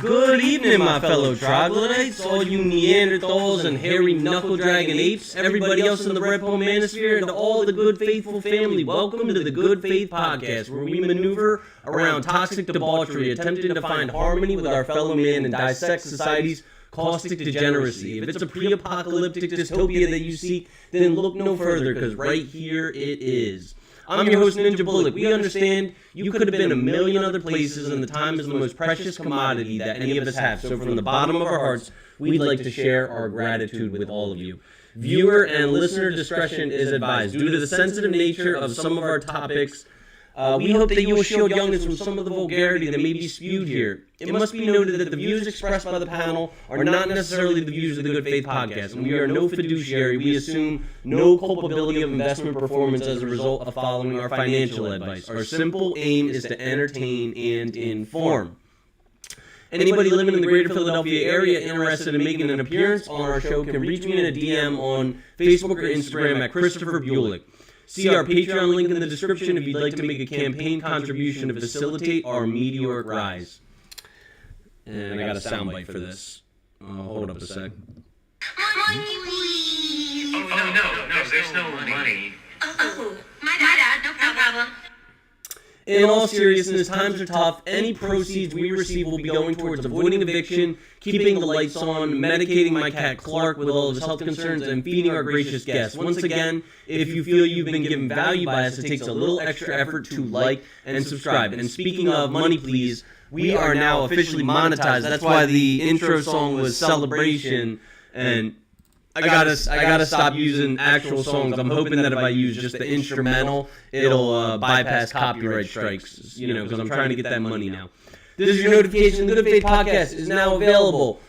Good evening, my fellow troglodytes, all you Neanderthals and hairy knuckle-dragging apes, everybody else in the Red Pill Manosphere, and all the good faithful family. Welcome to the Good Faith Podcast, where we maneuver around toxic debauchery, attempting to find harmony with our fellow man and dissect society's caustic degeneracy. If it's a pre-apocalyptic dystopia that you seek, then look no further, because right here it is. I'm your host, Ninjah Bullock. We understand you could have been a million other places, and the time is the most precious commodity that any of us have. So from the bottom of our hearts, we'd like to share our gratitude with all of you. Viewer and listener discretion is advised. Due to the sensitive nature of some of our topics, we hope that you will shield youngins from some of the vulgarity that may be spewed here. It must be noted that the views expressed by the panel are not necessarily the views of the Good Faith Podcast, and we are no fiduciary. We assume no culpability of investment performance as a result of following our financial advice. Our simple aim is to entertain and inform. Anybody living in the greater Philadelphia area interested in making an appearance on our show can reach me in a DM on Facebook or Instagram at Christopher Bulick. See our Patreon link in the description if you'd like to make a campaign contribution to facilitate our meteoric rise. And I got a soundbite for this. Hold up a sec. Money, please. Oh, no, there's no money. Oh, my bad, no problem. In all seriousness, times are tough. Any proceeds we receive will be going towards avoiding eviction, keeping the lights on, medicating my cat Clark with all of his health concerns, and feeding our gracious guests. Once again, if you feel you've been given value by us, it takes a little extra effort to like and subscribe. And speaking of money, please, we are now officially monetized. That's why the intro song was Celebration, and I gotta stop using actual songs. I'm hoping that if I use just the instrumental, it'll bypass copyright strikes, because I'm trying to get that money now. This is your notification. The Good Faith Podcast is now available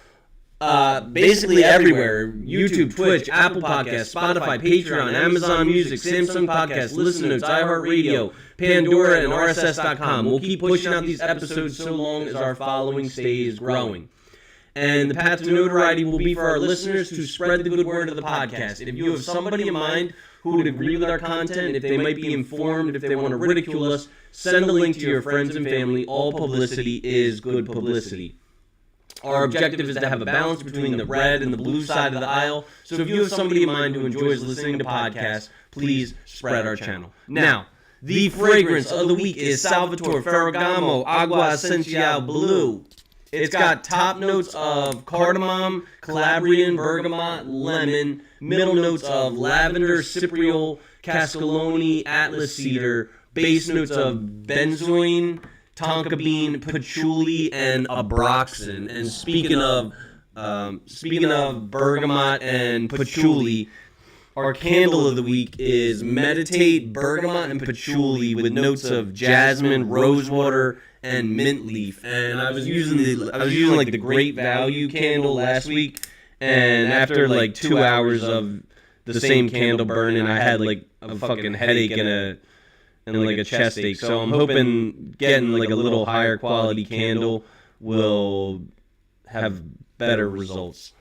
basically everywhere. YouTube, Twitch, Apple Podcasts, Spotify, Patreon, Amazon Music, Samsung Podcasts, Listen Notes, iHeartRadio, Pandora, and RSS.com. We'll keep pushing out these episodes so long as our following stays growing. And the path to notoriety will be for our listeners to spread the good word of the podcast. If you have somebody in mind who would agree with our content, if they might be informed, if they want to ridicule us, send a link to your friends and family. All publicity is good publicity. Our objective is to have a balance between the red and the blue side of the aisle. So if you have somebody in mind who enjoys listening to podcasts, please spread our channel. Now, the fragrance of the week is Salvatore Ferragamo Agua Essential Blue. It's got top notes of cardamom, Calabrian, bergamot, lemon, middle notes of lavender, cypriol, cascalone, atlas cedar, base notes of benzoin, tonka bean, patchouli, and abroxin. And speaking of bergamot and patchouli, our candle of the week is Meditate, bergamot, and patchouli with notes of jasmine, rosewater, and mint leaf. And I was using like the Great Value candle last week, and after like 2 hours of the same candle burning, I had like a fucking headache and like a chest ache. So I'm hoping getting like a little higher quality candle will have better results.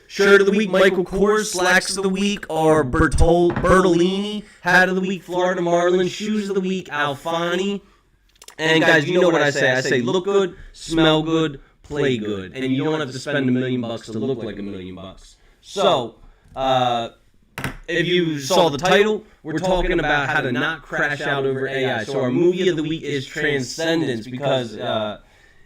Shirt of the week, Michael Kors. Slacks of the week are Bertolini. Hat of the week, Florida Marlin. Shoes of the week, Alfani. And guys, you know what I say. I say look good, smell good, play good. And you don't have to spend $1 million to look like $1 million. So, if you saw the title, we're talking about how to not crash out over AI. So our movie of the week is Transcendence, because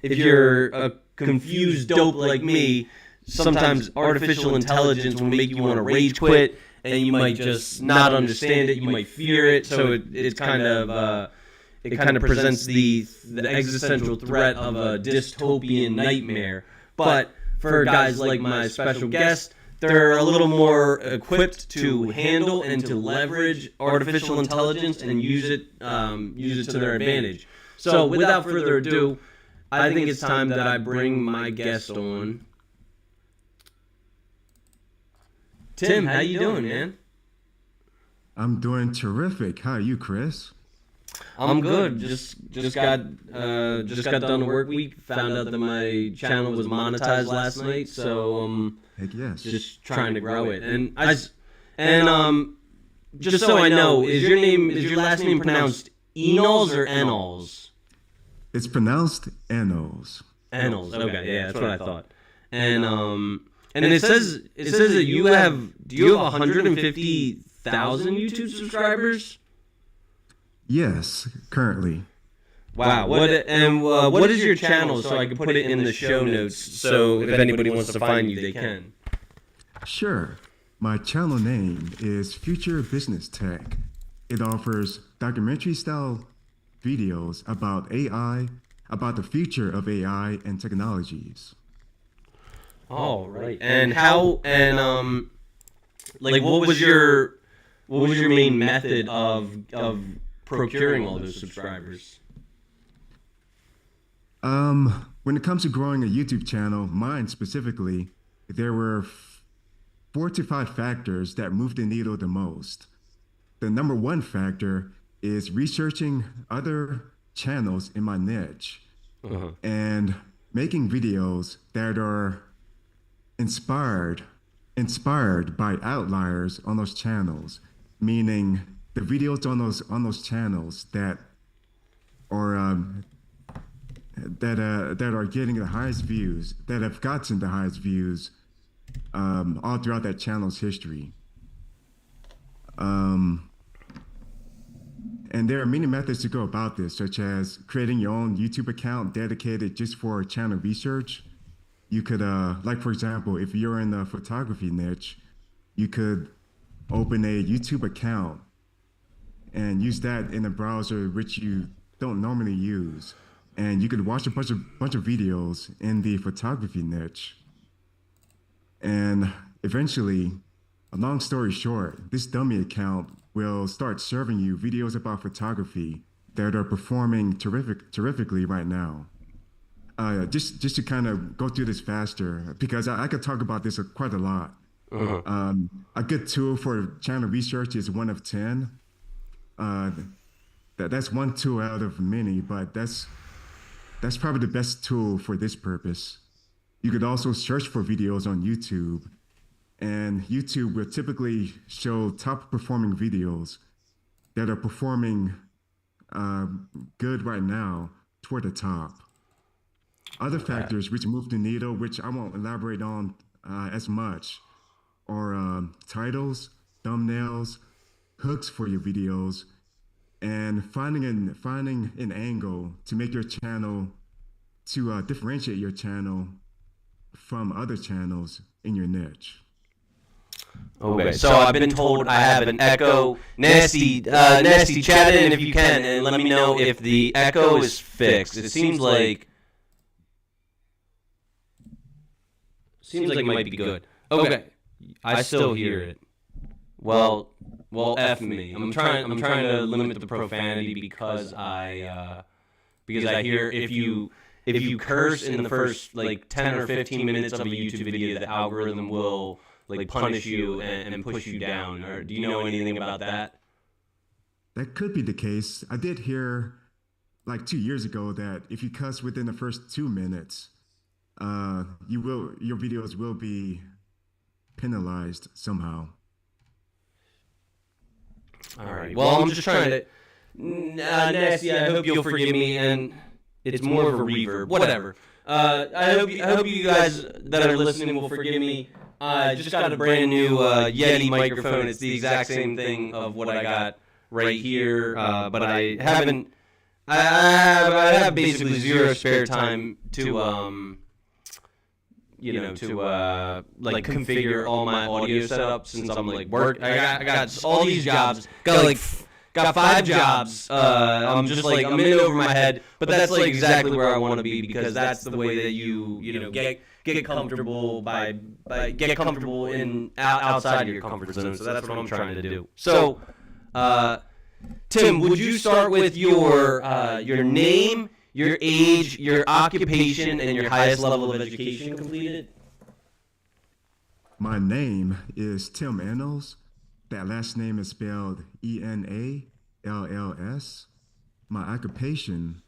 if you're a confused dope like me, sometimes artificial intelligence will make you want to rage quit, and you might just not understand it. You might fear it. So it kind of presents the existential threat of a dystopian nightmare. But for guys like my special guest, they're a little more equipped to handle and to leverage artificial intelligence and use it to their advantage. So without further ado, I think it's time that I bring my guest on. Tim, how you doing, man? I'm doing terrific. How are you, Chris? I'm good. Just got done the work week. Found out that my channel was monetized last night, so Heck yes. just trying to grow it. And just so I know, is your last name pronounced Enols or Enols? It's pronounced Enos. Annals. Okay, yeah, that's what I thought. And it says that you have 150,000 YouTube subscribers? Yes, currently. Wow. What is your channel so I can put it in the show notes so if anybody wants to find you, they can? Sure. My channel name is Future Business Tech. It offers documentary-style videos about AI, about the future of AI and technologies. Oh, right. And like what was your main method of procuring all those subscribers? When it comes to growing a YouTube channel, mine specifically, there were 4 to 5 factors that moved the needle the most. The number one factor is researching other channels in my niche and making videos that are inspired by outliers on those channels, meaning the videos on those channels that are that are getting the highest views, that have gotten the highest views all throughout that channel's history. And there are many methods to go about this, such as creating your own YouTube account dedicated just for channel research. You could, like for example, if you're in the photography niche, you could open a YouTube account and use that in a browser which you don't normally use. And you could watch a bunch of videos in the photography niche. And eventually, a long story short, this dummy account will start serving you videos about photography that are performing terrifically right now. Just to kind of go through this faster, because I could talk about this quite a lot. A good tool for channel research is 1 of 10. That's one tool out of many, but that's probably the best tool for this purpose. You could also search for videos on YouTube, and YouTube will typically show top performing videos that are performing good right now toward the top. Other factors which move the needle, which I won't elaborate on as much, are titles, thumbnails, hooks for your videos, and finding an angle to make your channel, to differentiate your channel from other channels in your niche. Okay, so I've been told I have an echo. Nasty, chat in if you can, and let me know if the echo is fixed. It seems like it might be good. Okay, I still hear it. Well, F me. I'm trying to limit the profanity because I hear if you curse in the first like 10 or 15 minutes of a YouTube video, the algorithm will like punish you and push you down. Or do you know anything about that? That could be the case. I did hear like 2 years ago that if you cuss within the first 2 minutes, your videos will be penalized somehow. All right. Well, I'm just trying to. Nasty, I hope you'll forgive me, and it's more of a reverb. Whatever. I hope you guys that are listening will forgive me. I just got a brand new Yeti microphone. It's the exact same thing of what I got right here, but I haven't. I have basically zero spare time to like configure all my audio setup since I'm like work. I got all these jobs. Got 5 jobs. I'm just like I'm in over my head, but that's like exactly where I want to be because that's the way that you get comfortable by get comfortable in outside of your comfort zone. So that's what I'm trying to do. So, Tim, would you start with your name, your age, your occupation, and your highest level of education completed? My name is Tim Enals. That last name is spelled Enalls. My occupation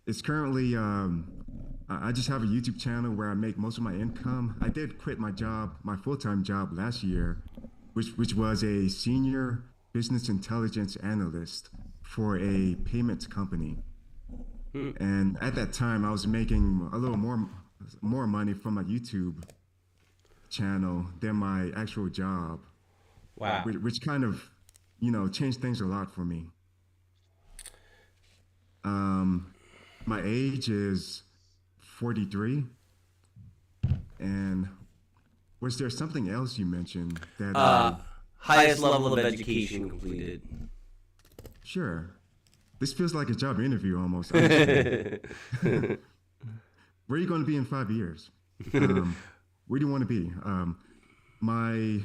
is currently, I just have a YouTube channel where I make most of my income. I did quit my job, my full-time job last year, which was a senior business intelligence analyst for a payments company. And at that time, I was making a little more money from my YouTube channel than my actual job, Wow. which kind of, changed things a lot for me. My age is 43, and was there something else you mentioned that Highest level of education completed. sure. This feels like a job interview almost. Honestly. Where are you going to be in 5 years? Where do you want to be? My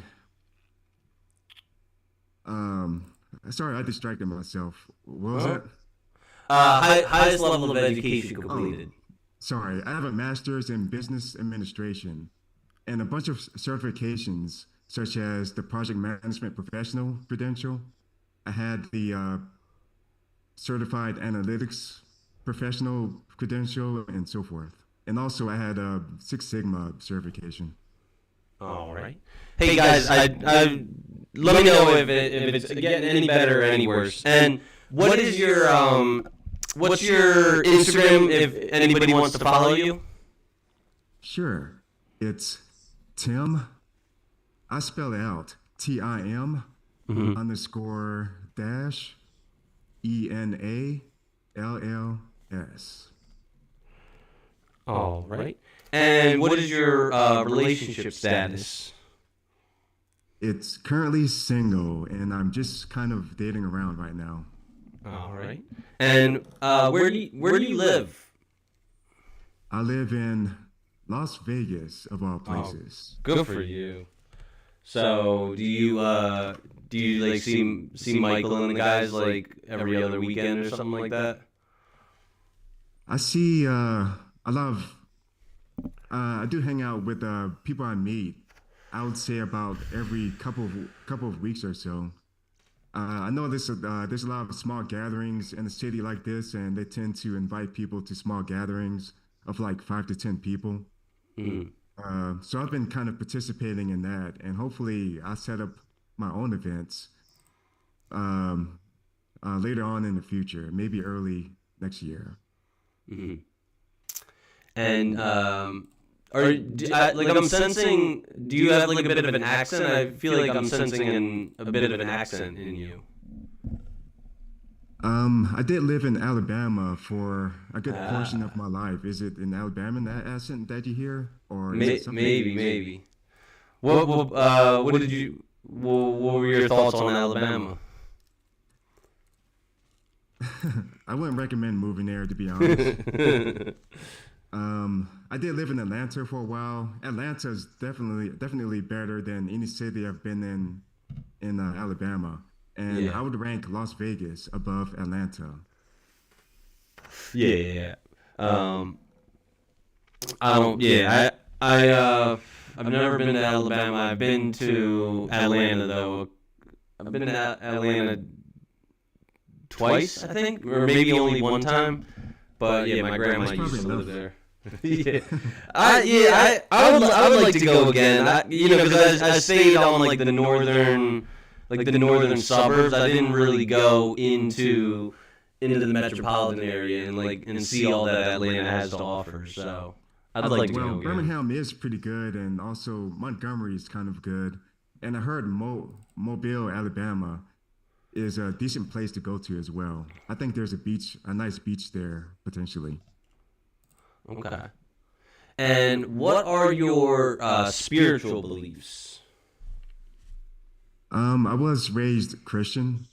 sorry, I distracted myself. What was that? Highest level of education completed. Sorry, I have a master's in business administration and a bunch of certifications, such as the project management professional credential. I had the certified analytics professional credential, and so forth. And also, I had a Six Sigma certification. All right. Hey guys, I let me know if it's getting any better or any worse. And what is your what's your Instagram if anybody wants to follow you? Sure, it's Tim. I spell it out. TIM underscore dash ENALLS. All right. And what is your relationship status? It's currently single, and I'm just kind of dating around right now. All right. And where do you live? I live in Las Vegas, of all places. Good for you. So do you like see Michael and the guys like every other weekend or something like that? I see a lot of. I do hang out with people I meet. I would say about every couple of weeks or so. I know there's a lot of small gatherings in a city like this, and they tend to invite people to small gatherings of like 5 to 10 people. So I've been kind of participating in that, and hopefully I set up my own events later on in the future, maybe early next year. And like I'm sensing, do you have like a bit of an accent? I feel like I'm sensing a bit of an accent in you. I did live in Alabama for a good portion of my life. Is it in Alabama, that accent that you hear, or is it something Maybe. What were your thoughts on Alabama? I wouldn't recommend moving there, to be honest. I did live in Atlanta for a while. Atlanta is definitely better than any city I've been in Alabama, and I would rank Las Vegas above Atlanta. Yeah. I don't. Yeah. I've never been to Alabama. I've been to Atlanta though. I've been to Atlanta twice, I think, or maybe only one time. But yeah, my grandma used to live there. I would like to go again. Because I stayed on like the northern suburbs. I didn't really go into the metropolitan area and see all that Atlanta has to offer. So I'd like to go again. Birmingham is pretty good, and also Montgomery is kind of good. And I heard Mobile, Alabama, is a decent place to go to as well. I think there's a nice beach there potentially. Okay. And what are your spiritual beliefs? I was raised Christian.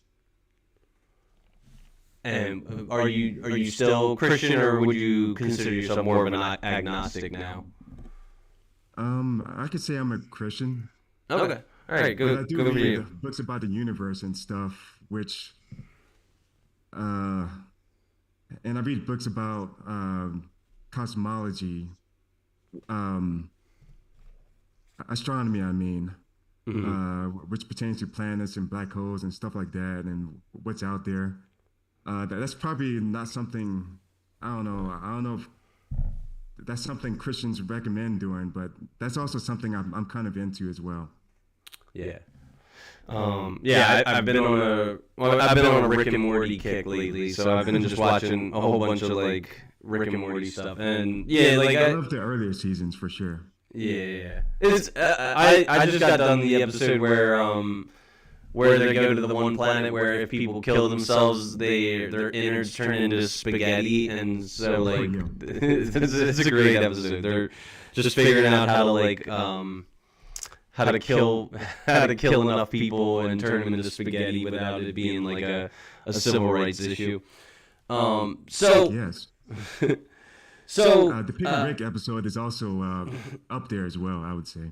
And are you still Christian, or would you consider yourself more of an agnostic now? I could say I'm a Christian. Okay. All right. But I Good do for read you. books about the universe and stuff, and I read books about cosmology, astronomy, I mean, which pertains to planets and black holes and stuff like that, and what's out there. That's probably not something, I don't know if that's something Christians recommend doing, but that's also something I'm kind of into as well. Yeah. I've been on a Rick and Morty kick lately, so I've been just watching a whole bunch of like Rick and Morty stuff, and I love the earlier seasons for sure. Yeah. It's I just got done the episode where they go to the one planet where if people kill themselves, their innards turn into spaghetti, and so like it's a great episode. They're just figuring out how to like how to kill enough people and turn them into spaghetti without it being like a civil rights issue. Yes. So the Pick and Rick episode is also up there as well, I would say.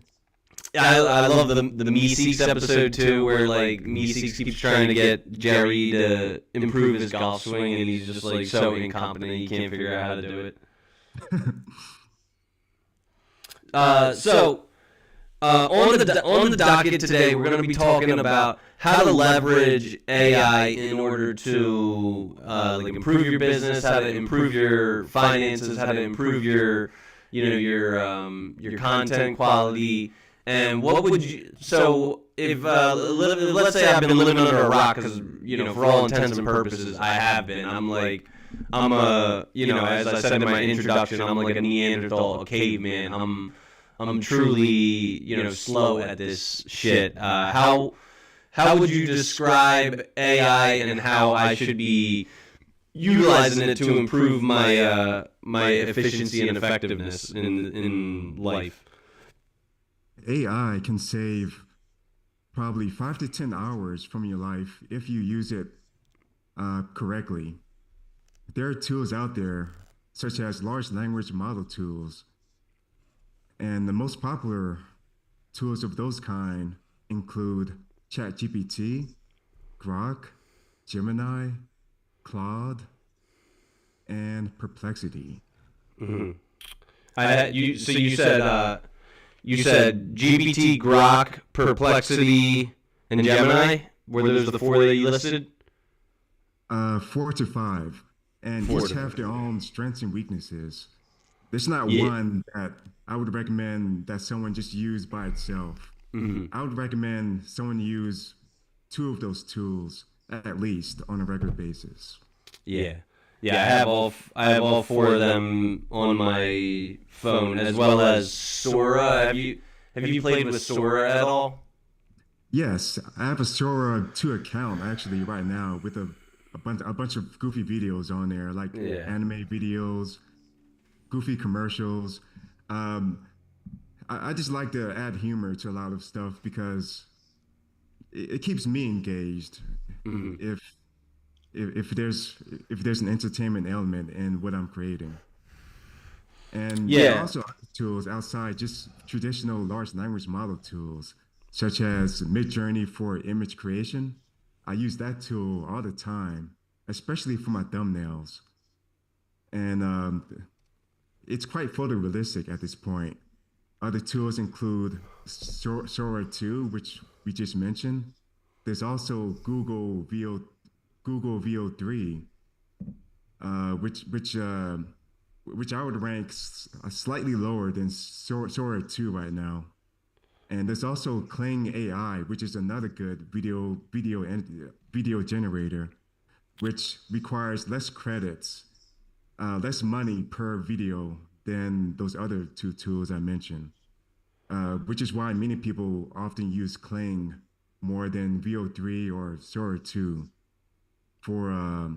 I love the Meeseeks episode too, where like Meeseeks keeps trying to get Jerry to improve his golf swing, and he's just like so incompetent he can't figure out how to do it. On the docket today, we're going to be talking about how to leverage AI in order to like improve your business, how to improve your finances, how to improve your content quality, and what would you? So if let's say I've been living under a rock, because for all intents and purposes I have been. I'm as I said in my introduction, I'm like a Neanderthal, a caveman. I'm truly, slow at this shit. How would you describe AI and how I should be utilizing it to improve my efficiency and effectiveness in life? AI can save probably 5 to 10 hours from your life if you use it correctly. There are tools out there, such as large language model tools. And the most popular tools of those kind include ChatGPT, Grok, Gemini, Claude, and Perplexity. Mm-hmm. You said GPT, Grok, Perplexity, and Gemini. Were those the four that you listed? 4 to 5, and each have their own strengths and weaknesses. There's not one that I would recommend that someone just use by itself. Mm-hmm. I would recommend someone use 2 of those tools at least on a regular basis. Yeah. I have all 4 of them on my phone, as well as Sora. Have you played with Sora at all? Yes, I have a Sora 2 account actually right now with a bunch of goofy videos on there, like anime videos, goofy commercials. I just like to add humor to a lot of stuff because it keeps me engaged. Mm-hmm. If there's an entertainment element in what I'm creating, and there are also other tools outside just traditional large language model tools, such as Midjourney for image creation. I use that tool all the time, especially for my thumbnails, and it's quite photorealistic at this point. Other tools include Sora 2, which we just mentioned. There's also Google VO3, which I would rank slightly lower than Sora 2 right now. And there's also Kling AI, which is another good video generator, which requires less credits, less money per video than those other 2 tools I mentioned, which is why many people often use Kling more than VO3 or Sora 2 for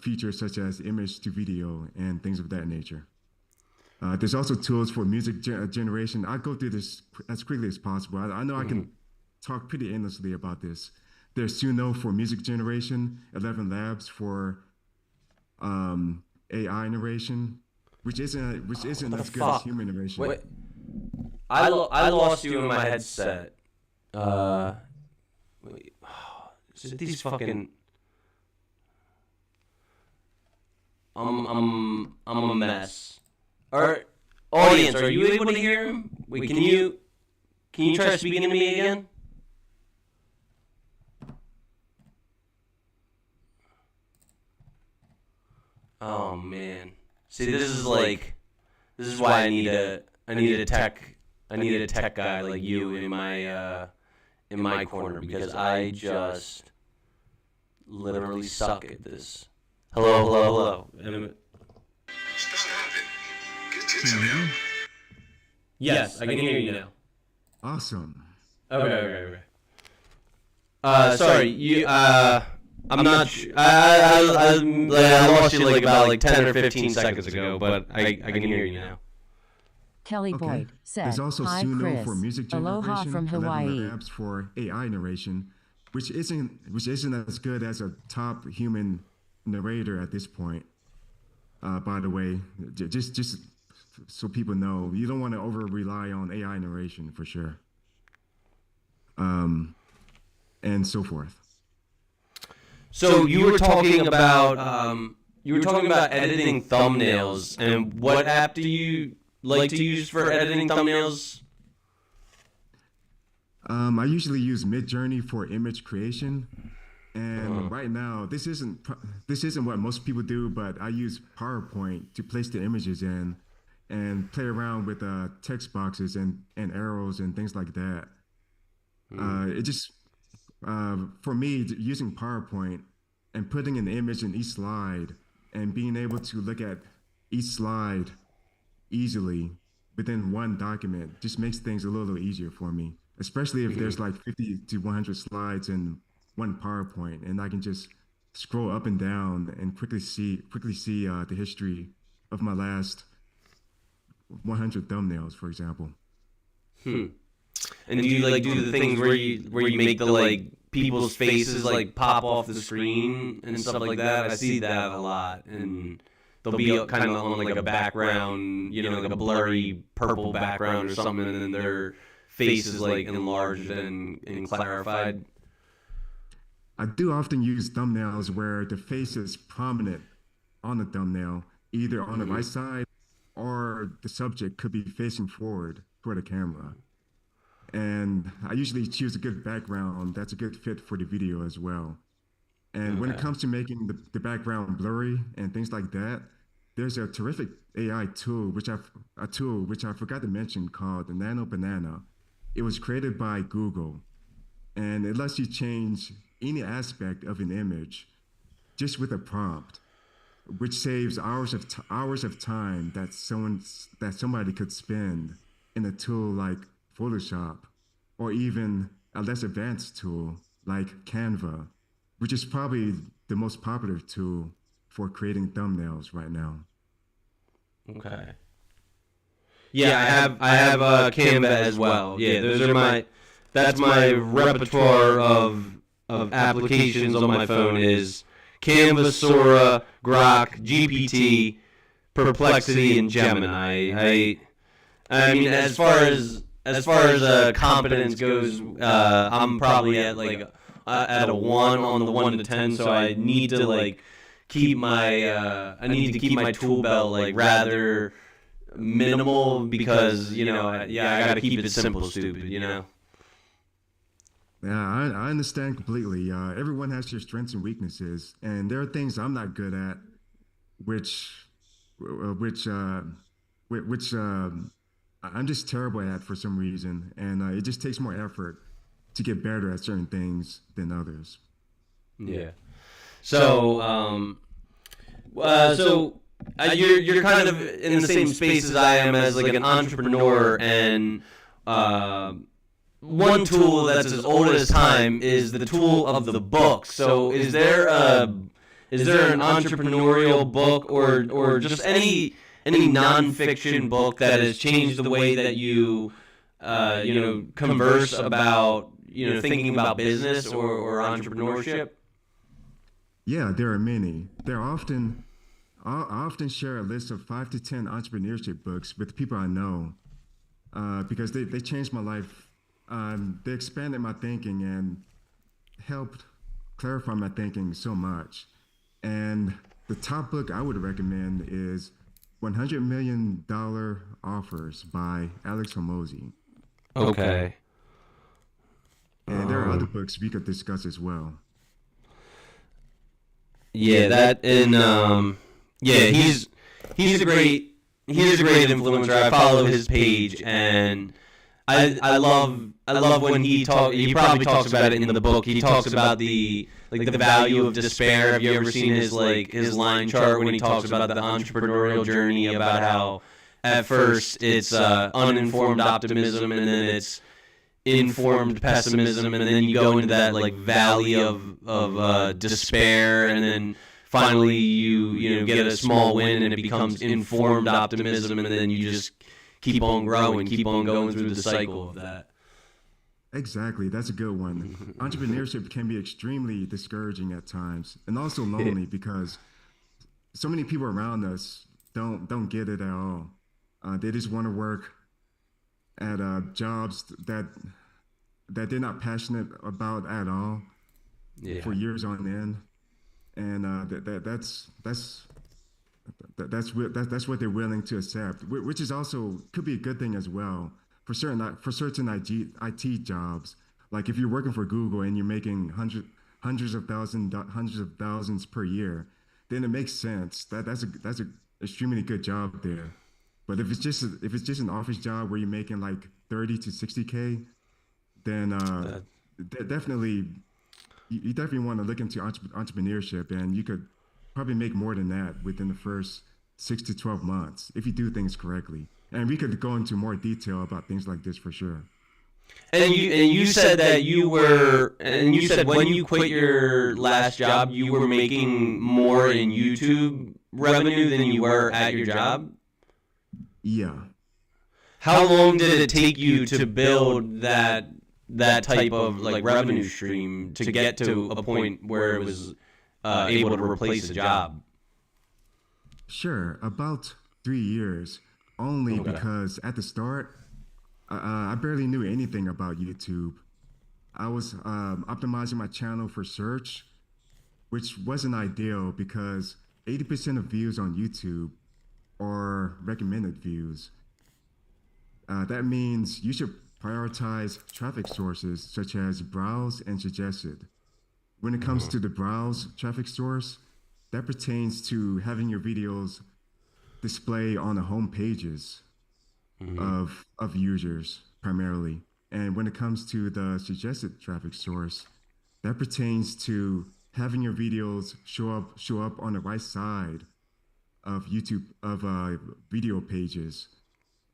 features such as image to video and things of that nature. There's also tools for music generation. I'll go through this as quickly as possible. I know I can talk pretty endlessly about this. There's Suno for music generation, 11 Labs for AI narration, which isn't as good as human narration. Wait. I lost you in my headset. Wait. These fucking. I'm a mess. Audience, are you able to hear him? Wait, can you try speaking to me again? Oh man. See, this is why I need a tech I needed a tech guy like you in my corner because I just literally suck at this. Hello. Stop it. Get your tell. Yes, I can hear you now. Awesome. Okay. Sorry, you. I'm not. I lost you like about like 10 or 15 seconds ago, but I can hear you now. Kelly Okay. Boyd said, There's also "Hi Suno Chris, for music generation, aloha from 11 Hawaii." other apps for AI narration, which isn't as good as a top human narrator at this point. By the way, just so people know, you don't want to over rely on AI narration for sure. And so forth. So you were talking about editing thumbnails, and what app do you like to use for editing thumbnails? I usually use Midjourney for image creation, and right now this isn't what most people do, but I use PowerPoint to place the images in, and play around with text boxes and arrows and things like that. It just for me, using PowerPoint and putting an image in each slide and being able to look at each slide easily within one document just makes things a little easier for me, especially if there's like 50 to 100 slides in one PowerPoint, and I can just scroll up and down and quickly see the history of my last 100 thumbnails, for example. And do you like do the things where you make the like people's faces like pop off the screen and stuff like that? I see that a lot, and they'll be kind of on like a background, like a blurry purple background or something, and then their face is like enlarged and clarified. I do often use thumbnails where the face is prominent on the thumbnail, either on the right side or the subject could be facing forward toward the camera. And I usually choose a good background that's a good fit for the video as well. And when it comes to making the background blurry and things like that, there's a terrific AI tool which I forgot to mention called the Nano Banana. It was created by Google, and it lets you change any aspect of an image just with a prompt, which saves hours of time that somebody could spend in a tool like Photoshop, or even a less advanced tool like Canva, which is probably the most popular tool for creating thumbnails right now. Okay. Yeah, I have Canva as well. Yeah, that's my repertoire of applications on my phone is Canva, Sora, Grok, GPT, Perplexity, and Gemini. I mean, as far as competence goes, I'm probably at at a 1 on the 1 to 10. So I need to keep my tool belt rather minimal because I gotta keep it simple, stupid. Yeah, I understand completely. Everyone has their strengths and weaknesses, and there are things I'm not good at, which I'm just terrible at for some reason, and it just takes more effort to get better at certain things than others. Yeah. So, you're kind of in the same space as I am as an entrepreneur, and one tool that's as old as time is the tool of the book. So, is there an entrepreneurial book or just any nonfiction book that has changed the way that you converse about thinking about business or entrepreneurship? Yeah, there are many. I often share a list of 5 to 10 entrepreneurship books with people I know because they changed my life. They expanded my thinking and helped clarify my thinking so much. And the top book I would recommend is $100 Million Offers by Alex Hormozi. Okay. And there are other books we could discuss as well. Yeah, that and he's a great influencer. I follow his page, and I love when he probably talks about it in the book. He talks about the value of despair. Have you ever seen his line chart when he talks about the entrepreneurial journey, about how at first it's uninformed optimism, and then it's informed pessimism, and then you go into that valley of despair, and then finally you get a small win and it becomes informed optimism, and then you just keep on growing, keep on going through the cycle of that. Exactly, that's a good one. Entrepreneurship can be extremely discouraging at times, and also lonely because so many people around us don't get it at all. They just want to work at jobs that they're not passionate about at all for years on end, and that's what they're willing to accept, which is also could be a good thing as well for certain IT jobs. Like if you're working for Google and you're making hundreds of thousands per year, then it makes sense. That's a extremely good job there. But if it's just an office job where you're making like 30 to 60K, then definitely you definitely want to look into entrepreneurship, and you could probably make more than that within the first 6 to 12 months if you do things correctly. And we could go into more detail about things like this for sure. And you said when you quit your last job, you were making more in YouTube revenue than you were at your job? Yeah. How long did it take you to build that type of revenue stream to get to a point where it was able to replace a job? Sure, about 3 years, only because at the start, I barely knew anything about YouTube. I was optimizing my channel for search, which wasn't ideal because 80% of views on YouTube are recommended views. That means you should prioritize traffic sources such as browse and suggested. When it comes to the browse traffic source, that pertains to having your videos display on the home pages of users primarily. And when it comes to the suggested traffic source, that pertains to having your videos show up on the right side of YouTube video pages.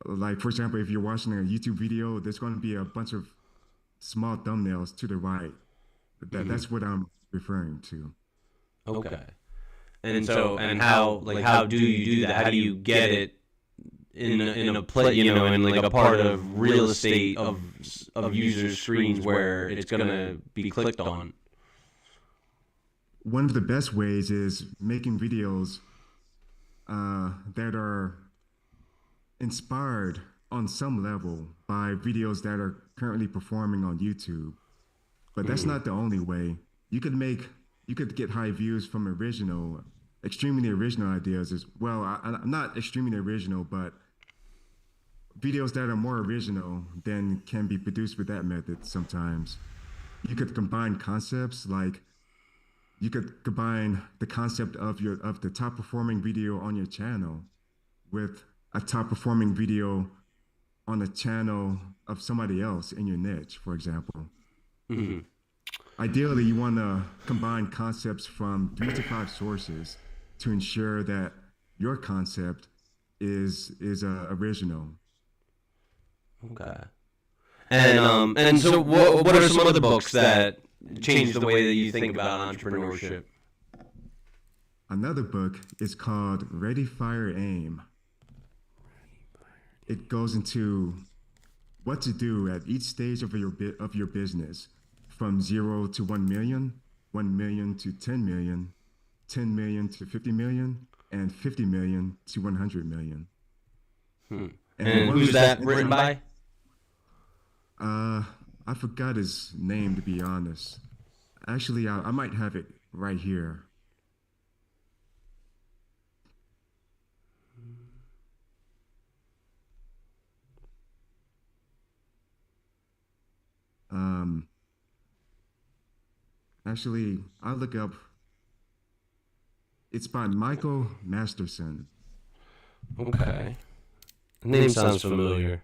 Like for example, if you're watching a YouTube video, there's going to be a bunch of small thumbnails to the right. That's what I'm referring to. Okay. And how do you do that? How do you get it in a play, in a part of real estate of users' screens where it's going to be clicked on? One of the best ways is making videos that are inspired on some level by videos that are currently performing on YouTube. But that's not the only way. You could get high views from extremely original ideas as well. I'm not extremely original, but videos that are more original than can be produced with that method sometimes. You could combine concepts, like you could combine the concept of the top performing video on your channel with a top performing video on a channel of somebody else in your niche, for example. Mm-hmm. Ideally, you want to combine concepts from 3 to 5 sources to ensure that your concept is original. Okay. And so what are some other books that change the way that you think about entrepreneurship? Another book is called Ready, Fire, Aim. It goes into what to do at each stage of your business, from 0 to 1 million, 1 million to 10 million, 10 million to 50 million, and 50 million to 100 million. And who's that written by? I forgot his name, to be honest. Actually, I might have it right here. Actually, I'll look up. It's by Michael Masterson. Okay. The name sounds familiar.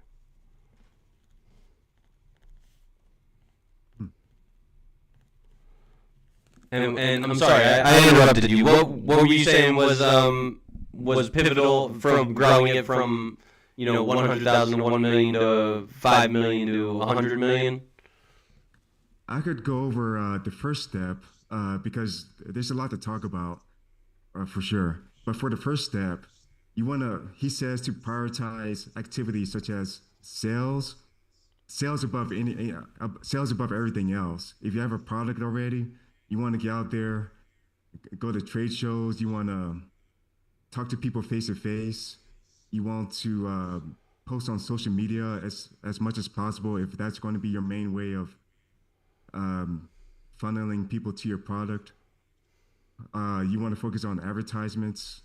And I'm sorry, I interrupted you. What were you saying was pivotal from growing it from 100,000 to 1 million to 5 million to 100 million? I could go over the first step because there's a lot to talk about for sure. But for the first step, he says to prioritize activities such as sales above sales above everything else. If you have a product already, you want to get out there, go to trade shows. You want to talk to people face to face. You want to post on social media as much as possible if that's going to be your main way of funneling people to your product. You want to focus on advertisements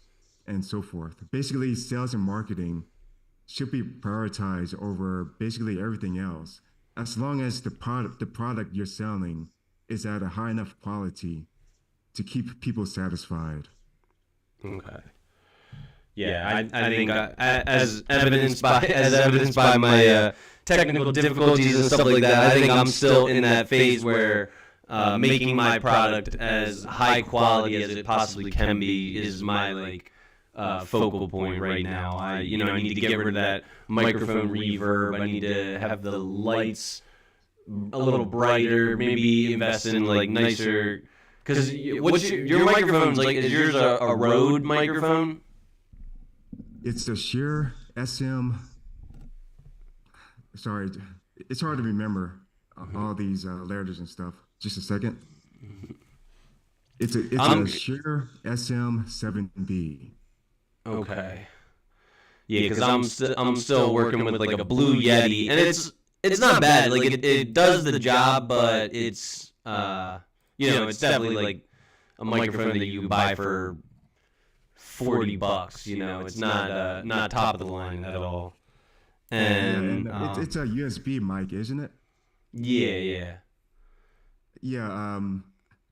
and so forth. Basically, sales and marketing should be prioritized over basically everything else, as long as the product you're selling is at a high enough quality to keep people satisfied. Okay. Yeah, I think as evidenced by my technical difficulties and stuff like that, I think I'm still in that phase where making my product as high quality as it possibly can be is my focal point right now. I need to get rid of that microphone reverb. I need to have the lights a little brighter. Maybe invest in nicer. Because what's your microphone's like? Is yours a Rode microphone? It's the Shure SM. Sorry, it's hard to remember all these letters and stuff. Just a second. It's a Shure SM7B. Okay. Yeah, because I'm still working with a Blue Yeti, and it's not bad. It does the job, but it's it's definitely a microphone that you buy for $40. It's not top of the line at all. And it's a USB mic, isn't it? Yeah. Yeah.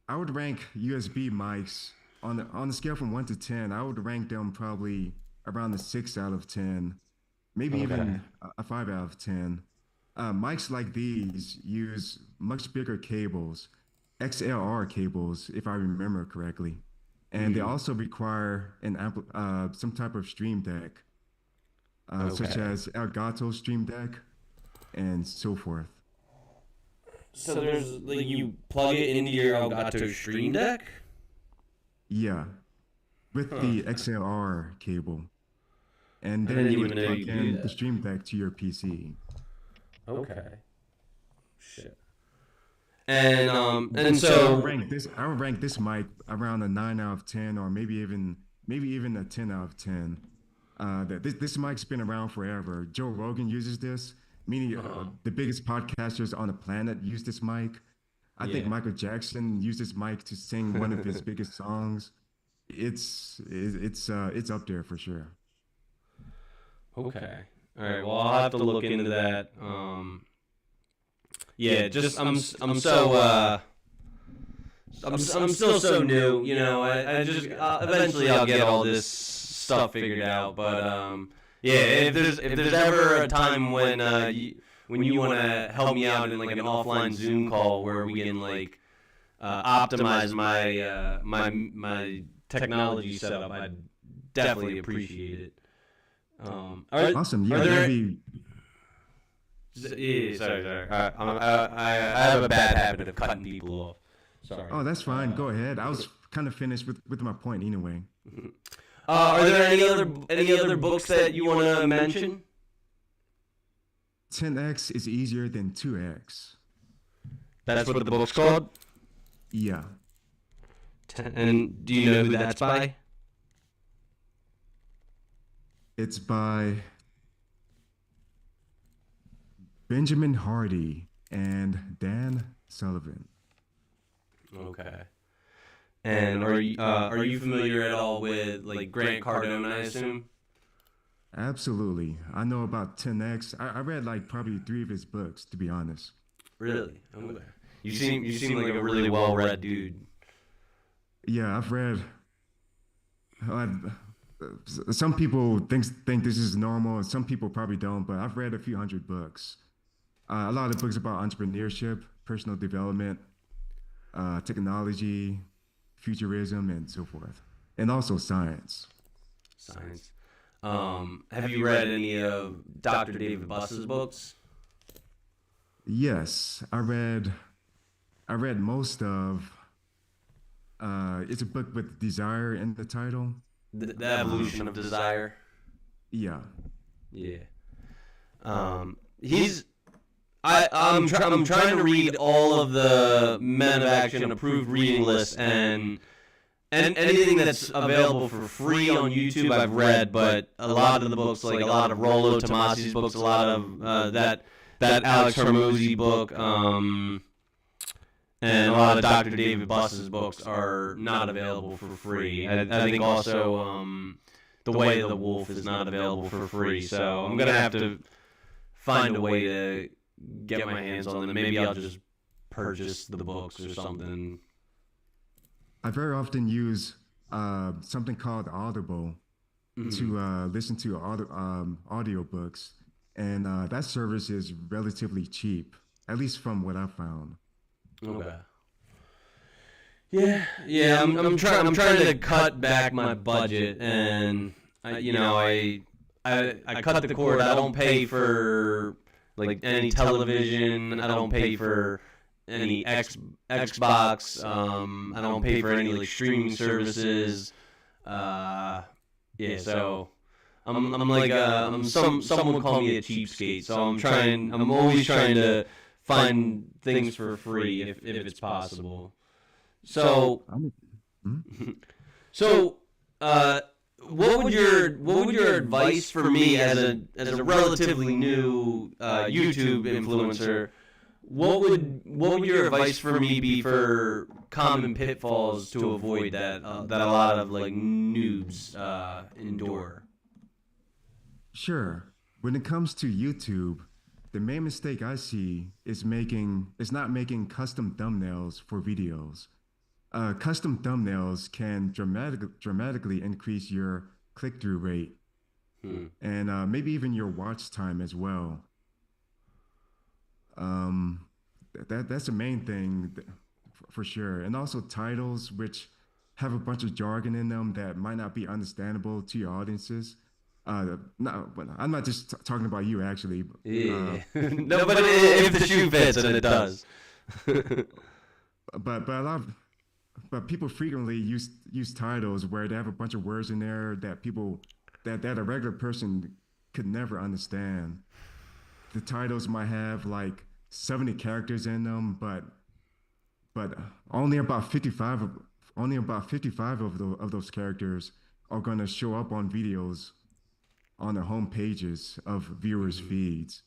I would rank USB mics on the scale from 1 to 10. I would rank them probably around the 6 out of 10, maybe even a 5 out of 10. Mics like these use much bigger cables, XLR cables, if I remember correctly, and they also require some type of stream deck, such as Elgato Stream Deck, and so forth. So there's you plug it into your Elgato Stream Deck? Yeah, with the XLR cable, and then you would plug in the Stream Deck to your PC. Okay. Shit. And so I would rank this mic around a 9 out of 10, or maybe even a 10 out of 10. This mic's been around forever. Joe Rogan uses this. Meaning the biggest podcasters on the planet use this mic. I think Michael Jackson used this mic to sing one of his biggest songs. It's up there for sure. Okay. All right. Well, I'll have to look into that. Yeah. Just I'm still so new. I just eventually I'll get all this stuff figured out. But yeah, if there's ever a time when you want to help me out in an offline Zoom call where we can optimize my my technology setup, I'd definitely appreciate it. Awesome. Yeah, sorry. I have a bad habit of cutting people off. Sorry. Oh, that's fine. Go ahead. I was kind of finished with my point anyway. Are there any other books that you want to mention? 10x is easier than 2x. That's what the book's called? Yeah. And do you know who that's by? It's by Benjamin Hardy and Dan Sullivan. Okay. And are you familiar at all with Grant Cardone, I assume? Absolutely. I know about 10x. I read probably 3 of his books, to be honest. Really? Okay. You seem like a really well-read dude. Yeah, I've read. Some people think this is normal, and some people probably don't. But I've read a few hundred books. A lot of books about entrepreneurship, personal development, technology, futurism, and so forth, and also science. Science. Have you read any of Dr. David Buss's books? Yes, I read most of. It's a book with desire in the title. The Evolution of Desire. Yeah. Yeah. I'm trying to read all of the Men of Action approved reading lists, and anything that's available for free on YouTube I've read, but a lot of the books, like a lot of Rollo Tomasi's books, a lot of that Alex Hormozi book, and a lot of Dr. David Buss's books are not available for free. I think also The Way of the Wolf is not available for free, so I'm going to have to find a way to get my hands on them. Maybe I'll just purchase the books or something. I very often use something called Audible to listen to audiobooks, and that service is relatively cheap, at least from what I found. Okay. Yeah. I'm trying to cut back my budget, and I cut the cord. I don't pay for like any television. I don't pay for any Xbox. I don't pay for any like streaming services. So I'm someone would call me a cheapskate. So I'm always trying to find things for free if it's possible. So what would your advice for me as a relatively new YouTube influencer? What would your advice for me be for common pitfalls to avoid that a lot of like noobs endure? Sure. When it comes to YouTube, the main mistake I see is not making custom thumbnails for videos. Custom thumbnails can dramatically increase your click-through rate, and maybe even your watch time as well. That's the main thing for sure. And also titles which have a bunch of jargon in them that might not be understandable to your audiences. No, but I'm not just talking about you actually. No, but if the shoe fits, and it does. But people frequently use titles where they have a bunch of words in there that a regular person could never understand. The titles might have like 70 characters in them, but only about 55 of those characters are going to show up on videos on the home pages of viewers' feeds,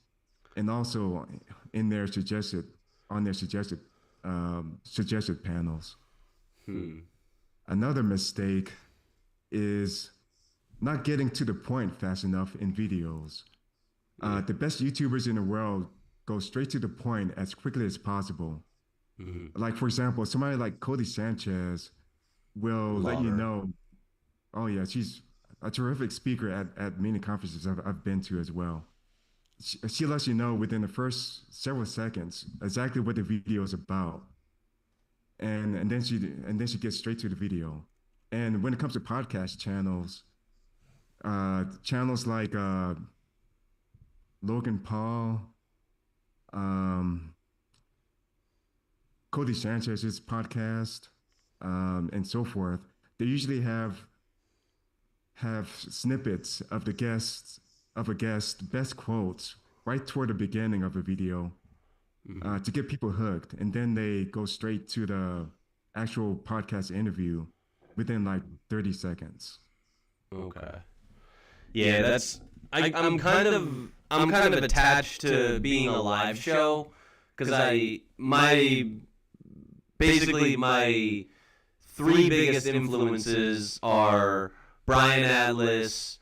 and also in their suggested panels. Another mistake is not getting to the point fast enough in videos. The best YouTubers in the world go straight to the point as quickly as possible. Like, for example, somebody like Cody Sanchez will let you know, oh yeah, she's a terrific speaker at many conferences I've been to as well. She lets you know within the first several seconds exactly what the video is about. And then she gets straight to the video. And when it comes to podcast channels, channels like Logan Paul, Cody Sanchez's podcast, and so forth, they usually have snippets of a guest's best quotes right toward the beginning of a video. To get people hooked, and then they go straight to the actual podcast interview within like 30 seconds. Okay. Yeah, I'm kind of attached to being a live show because my three biggest influences are Brian Atlas,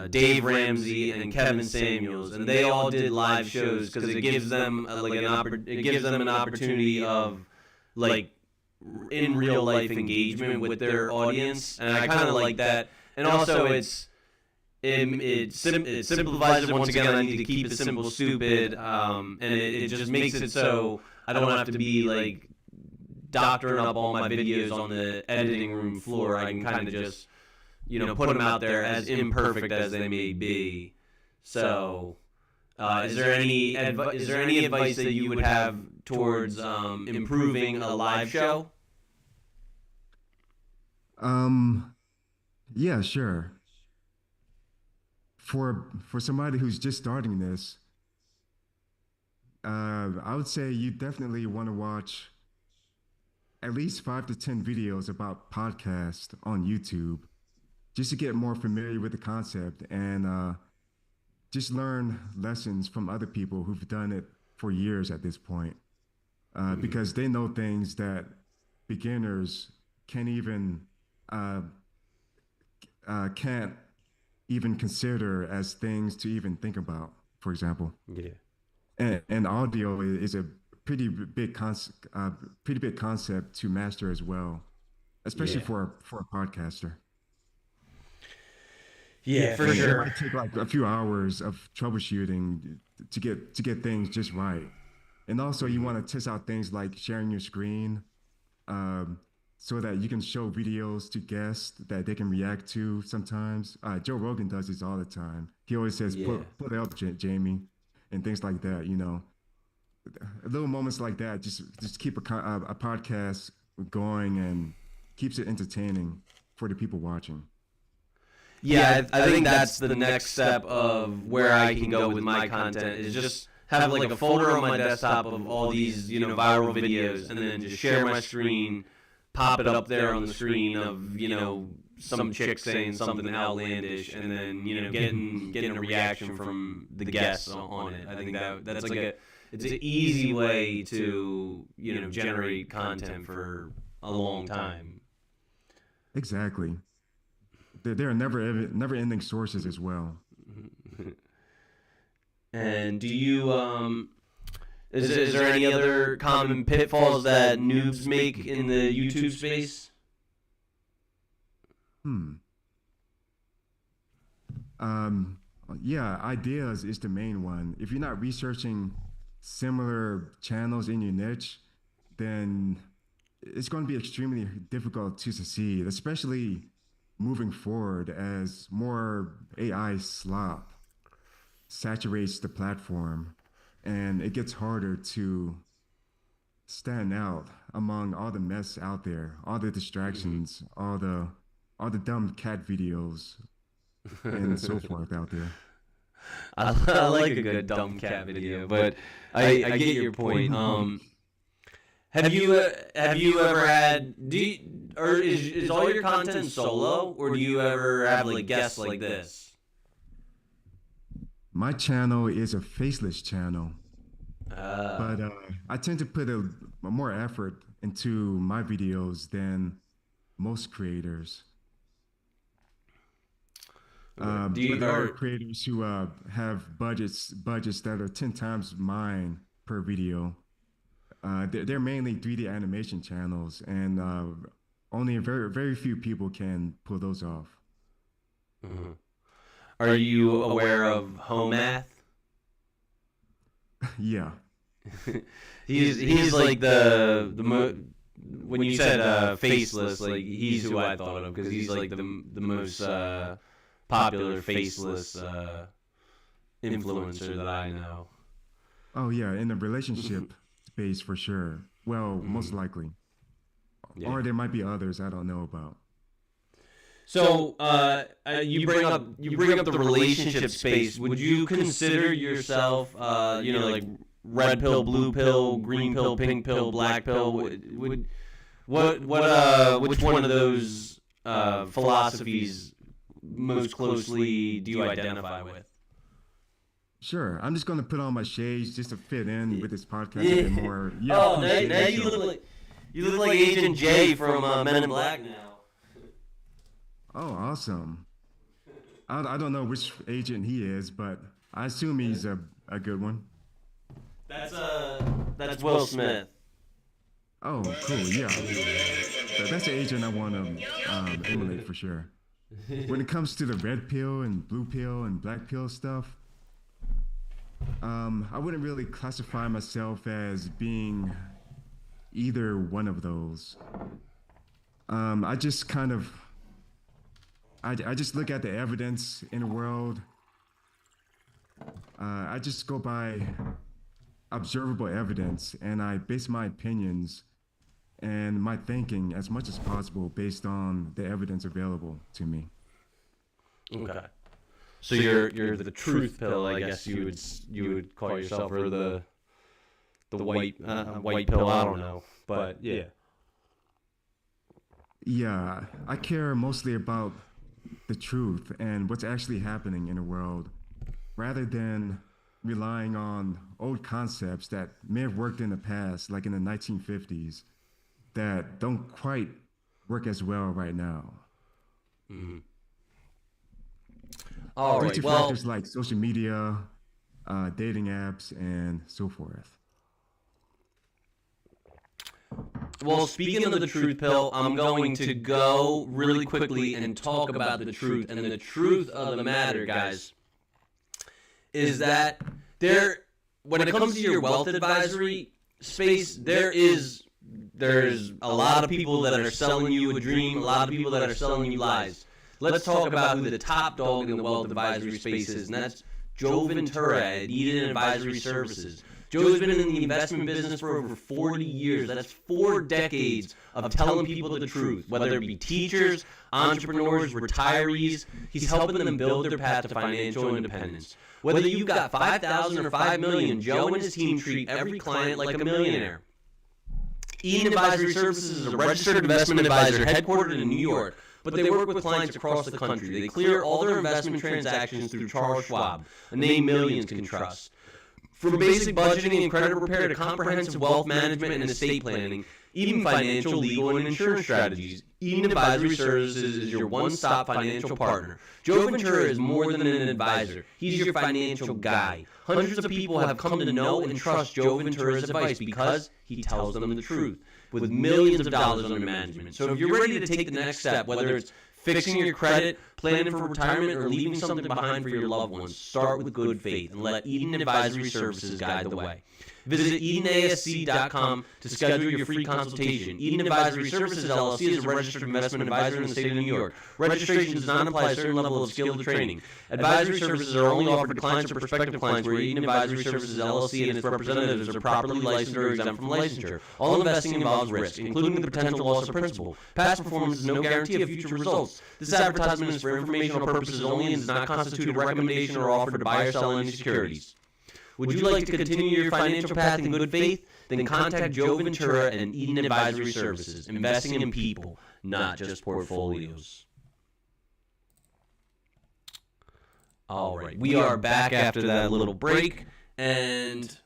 Dave Ramsey, and Kevin Samuels, and they all did live shows because it gives them an opportunity of like in real life engagement with their audience, and I kind of like that. And also it simplifies it. Once again, I need to keep it simple, stupid, and it just makes it so I don't have to be like doctoring up all my videos on the editing room floor. I can kind of just, put them out there as imperfect as they may be. So, is there any advice that you would have towards improving a live show? Yeah, sure. For somebody who's just starting this, I would say you definitely want to watch at least 5 to 10 videos about podcasts on YouTube, just to get more familiar with the concept and just learn lessons from other people who've done it for years at this point, because they know things that beginners uh, can't even consider as things to even think about. For example, Yeah. and audio is a pretty big concept to master as well, especially Yeah. for a podcaster. Yeah, for It sure. might take like a few hours of troubleshooting to get things just right. And also, you want to test out things like sharing your screen, um, so that you can show videos to guests that they can react to. Sometimes Joe Rogan does this all the time. He always says, Yeah. Put it up, Jamie," and things like that. Little moments like that just keep a podcast going and keeps it entertaining for the people watching. Yeah, I think that's the next step of where I can go with my content is just have like a folder on my desktop of all these, viral videos, and then just share my screen, pop it up there on the screen of, some chick saying something outlandish, and then, getting a reaction from the guests on it. I think that's like it's an easy way to, generate content for a long time. Exactly. There are never ending sources as well. And do you is there any other common pitfalls that noobs make in the YouTube space? Hmm. Um, yeah, ideas is the main one. If you're not researching similar channels in your niche, then it's going to be extremely difficult to succeed, especially moving forward as more AI slop saturates the platform and it gets harder to stand out among all the mess out there, all the distractions, all the dumb cat videos and so forth out there. I like a good dumb cat video, but I get your point. Have you ever had or is all your content solo, or do you ever have like guests like this? My channel is a faceless channel, Uh, but I tend to put a more effort into my videos than most creators. do you But there are or creators who have budgets that are 10 times mine per video. They're mainly 3D animation channels, and only a very few people can pull those off. Mhm. Are you aware of home math? Yeah. He's like when you said faceless, like he's who I thought of because he's like the most popular faceless influencer that I know. Oh yeah, in the relationship space for sure. Well, most likely. Yeah. Or there might be others I don't know about. So you bring up the relationship space. Would you consider yourself, like red pill, blue pill, green pill, pink pill, black pill? Which one of those philosophies most closely do you identify with? Sure. I'm just gonna put on my shades just to fit in with this podcast a bit more. Yeah, Oh, appreciate now it, you though. look like Agent J from Men in Black now. Oh, awesome. I don't know which agent he is, but I assume he's a good one. That's Will Smith. Oh, cool. Yeah. That's the agent I want to emulate for sure. When it comes to the red pill and blue pill and black pill stuff, I wouldn't really classify myself as being either one of those. I just kind of, I just look at the evidence in the world. I just go by observable evidence, and I base my opinions and my thinking as much as possible based on the evidence available to me. Okay. So you're the truth pill, I guess you would call yourself, or the white pill. I don't know, but yeah. Yeah, I care mostly about the truth and what's actually happening in the world, rather than relying on old concepts that may have worked in the past, like in the 1950s, that don't quite work as well right now. Mm-hmm. All Due right. to Well, factors like social media, dating apps, and so forth. Well, speaking of the truth pill, I'm going to go really quickly and talk about the truth. And the truth of the matter, guys, is that when it comes to your wealth advisory space, there's a lot of people that are selling you a dream, a lot of people that are selling you lies. Let's talk about who the top dog in the wealth advisory space is, and that's Joe Ventura at Eden Advisory Services. Joe's been in the investment business for over 40 years. That's 4 decades of telling people the truth, whether it be teachers, entrepreneurs, retirees. He's helping them build their path to financial independence. Whether you've got 5,000 or 5 million, Joe and his team treat every client like a millionaire. Eden Advisory Services is a registered investment advisor headquartered in New York, but they work with clients across the country. They clear all their investment transactions through Charles Schwab, a name millions can trust. From basic budgeting and credit repair to comprehensive wealth management and estate planning, even financial, legal, and insurance strategies, Eden Advisory Services is your one-stop financial partner. Joe Ventura is more than an advisor. He's your financial guy. Hundreds of people have come to know and trust Joe Ventura's advice because he tells them the truth, with millions of dollars under management. So if you're ready to take the next step, whether it's fixing your credit, planning for retirement, or leaving something behind for your loved ones, start with good faith and let Eden Advisory Services guide the way. Visit EdenASC.com to schedule your free consultation. Eden Advisory Services, LLC is a registered investment advisor in the state of New York. Registration does not imply a certain level of skill or training. Advisory services are only offered to clients or prospective clients where Eden Advisory Services, LLC and its representatives are properly licensed or exempt from licensure. All investing involves risk, including the potential loss of principal. Past performance is no guarantee of future results. This advertisement is for informational purposes only and does not constitute a recommendation or offer to buy or sell any securities. Would you like to continue your financial path in good faith? Then contact Joe Ventura and Eden Advisory Services, investing in people, not just portfolios. All right, we are back after that little break, and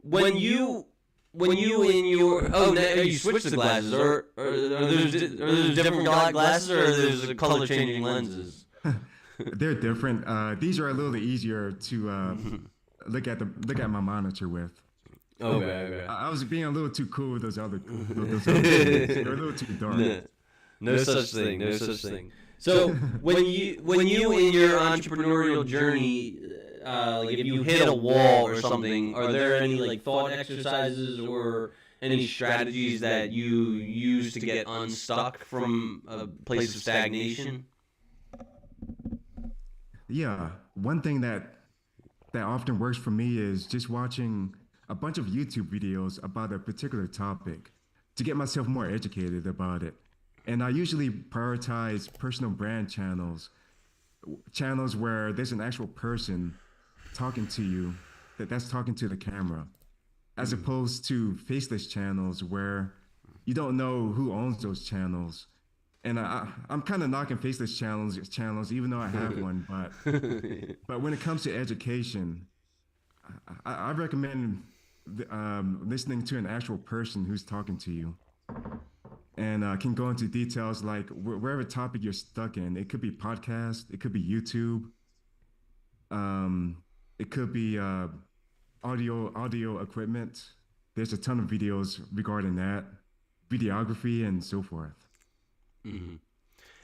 when you in your now you switch the glasses, or there's different glasses, or there's color changing lenses. They're different. These are a little easier to look at my monitor with. Okay. I was being a little too cool with those other things. They're a little too dark. No such thing. So when you in your entrepreneurial journey, like if you hit a wall or something, are there any like thought exercises or any strategies that you use to get unstuck from a place of stagnation? Yeah, one thing that often works for me is just watching a bunch of YouTube videos about a particular topic to get myself more educated about it. And I usually prioritize personal brand channels where there's an actual person talking to you that's talking to the camera, as opposed to faceless channels where you don't know who owns those channels. And I'm kind of knocking faceless channels, even though I have one. But when it comes to education, I recommend listening to an actual person who's talking to you, and can go into details like wherever topic you're stuck in. It could be podcast, it could be YouTube, it could be audio equipment. There's a ton of videos regarding that, videography, and so forth. Mm-hmm.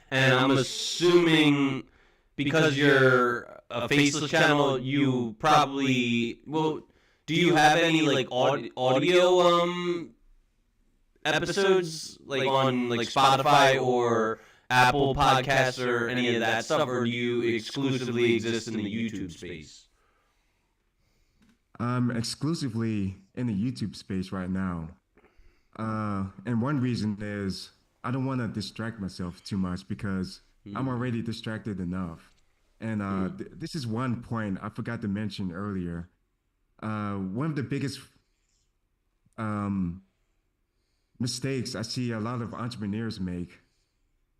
And I'm assuming because you're a faceless channel, you probably Do you have any like audio episodes like on like Spotify or Apple Podcasts or any of that stuff, or do you exclusively exist in the YouTube space? I'm exclusively in the YouTube space right now. And one reason is I don't want to distract myself too much because I'm already distracted enough. And this is one point I forgot to mention earlier. One of the biggest mistakes I see a lot of entrepreneurs make,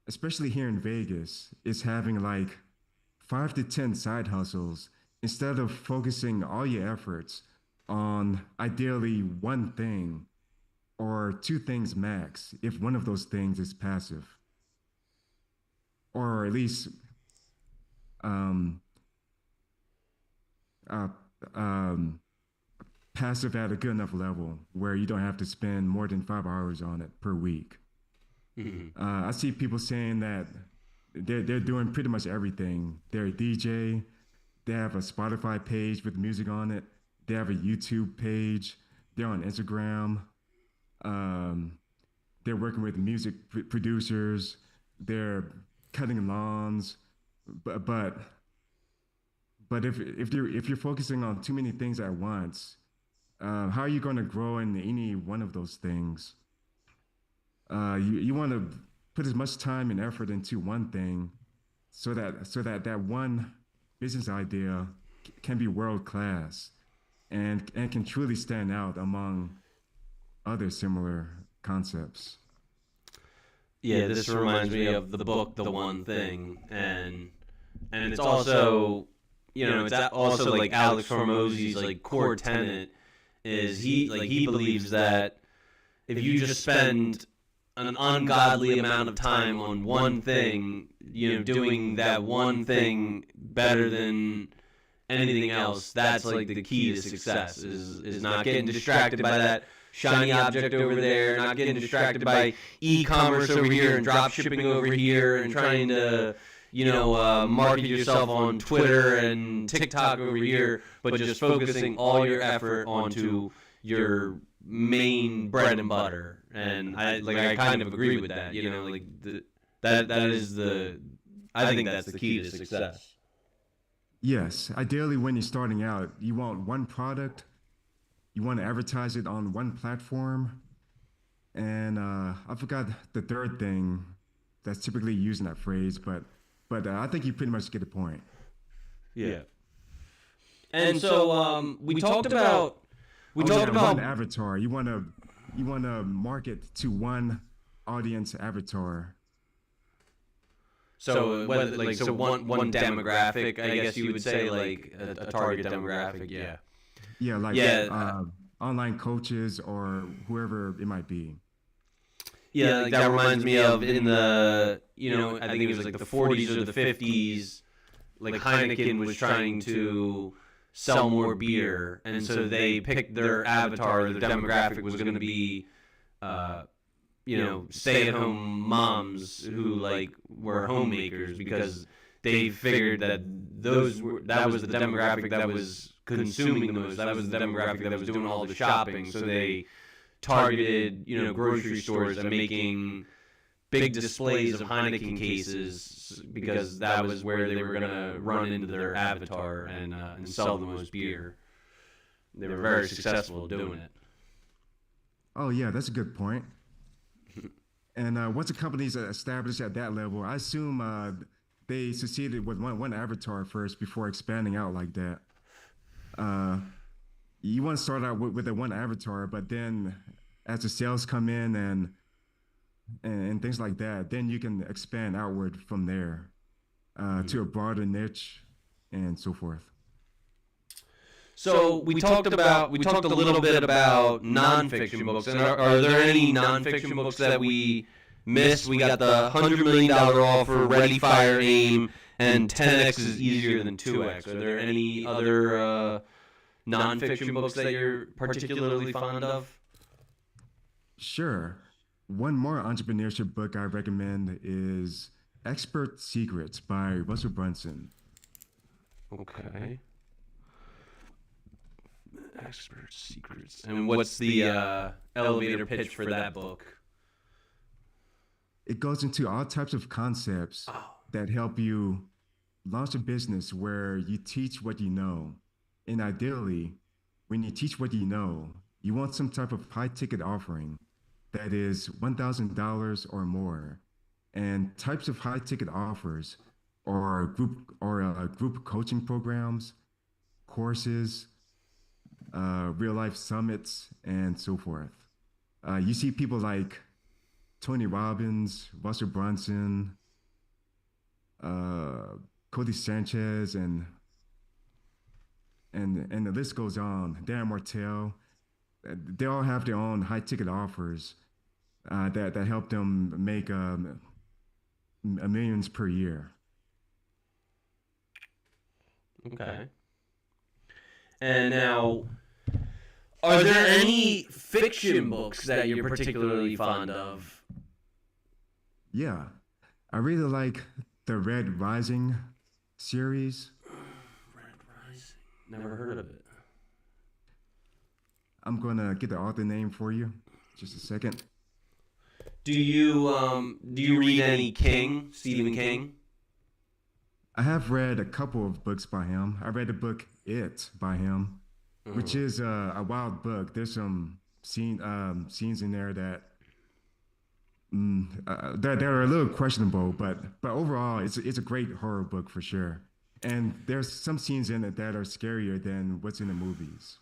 especially here in Vegas, is having like 5 to 10 side hustles instead of focusing all your efforts on ideally one thing or two things max, if one of those things is passive, or at least um, uh, um, passive at a good enough level where you don't have to spend more than 5 hours on it per week. I see people saying that they're doing pretty much everything. They're a DJ. They have a Spotify page with music on it. They have a YouTube page. They're on Instagram. They're working with music producers. They're cutting lawns. But if you're focusing on too many things at once, how are you going to grow in any one of those things? You want to put as much time and effort into one thing so that one business idea can be world class and can truly stand out among other similar concepts. Yeah, this reminds me of the book The One Thing, and it's also, you know, it's also like Alex Hormozy's like core tenet is he believes that if you just spend an ungodly amount of time on one thing, you know, doing that one thing better than anything else, that's like the key to success is not getting distracted by that shiny object over there, not getting distracted by e-commerce over here and drop shipping over here and trying to, you know, market yourself on Twitter and TikTok over here, but just focusing all your effort onto your main bread and butter. And I kind of agree with that, you know, like that is I think that's the key to success. Yes, ideally when you're starting out, you want one product, you want to advertise it on one platform, and I forgot the third thing that's typically used in that phrase, but I think you pretty much get the point. Yeah. And so we talked about one avatar. You want to market to one audience avatar. So one demographic, I guess you would say, like a target demographic, yeah. Yeah, like online coaches or whoever it might be. Yeah, like that reminds me of in the, you know, I think it was like the 40s or the 50s, like Heineken was trying to sell more beer, and so they picked their avatar, their demographic was going to be, you know, stay-at-home moms who like were homemakers, because they figured that that was the demographic that was consuming the most. That was the demographic that was doing all the shopping. So they targeted, you know, grocery stores and making big displays of Heineken cases because that was where they were going to run into their avatar and sell the most beer. They were very successful doing it. Oh yeah, that's a good point. And once a company's established at that level, I assume they succeeded with one avatar first before expanding out like that. You want to start out with the one avatar, but then as the sales come in and things like that, then you can expand outward from there to a broader niche and so forth. So we talked a little bit about nonfiction books, and are there any nonfiction books that we missed? We got the $100 million offer, Ready, Fire, Aim, and 10x is easier than 2x. Are there any other nonfiction books that you're particularly fond of? Sure. One more entrepreneurship book I recommend is Expert Secrets by Russell Brunson. Okay. Expert secrets. And what's the elevator pitch for that book? It goes into all types of concepts that help you launch a business where you teach what you know. And ideally, when you teach what you know, you want some type of high ticket offering that is $1,000 or more. And types of high ticket offers are group coaching programs, courses, real life summits, and so forth. You see people like Tony Robbins, Russell Brunson, Cody Sanchez, and the list goes on. Dan Martell. They all have their own high ticket offers that help them make millions per year. Okay. And now, are there any fiction books that you're particularly fond of? Yeah, I really like the Red Rising series. Red Rising. Never heard of it. I'm gonna get the author name for you. Just a second. Do you read any King, Stephen King? I have read a couple of books by him. I read the book It by him, which is a wild book. There's some scenes in there that that are a little questionable, but overall, it's a great horror book for sure. And there's some scenes in it that are scarier than what's in the movies.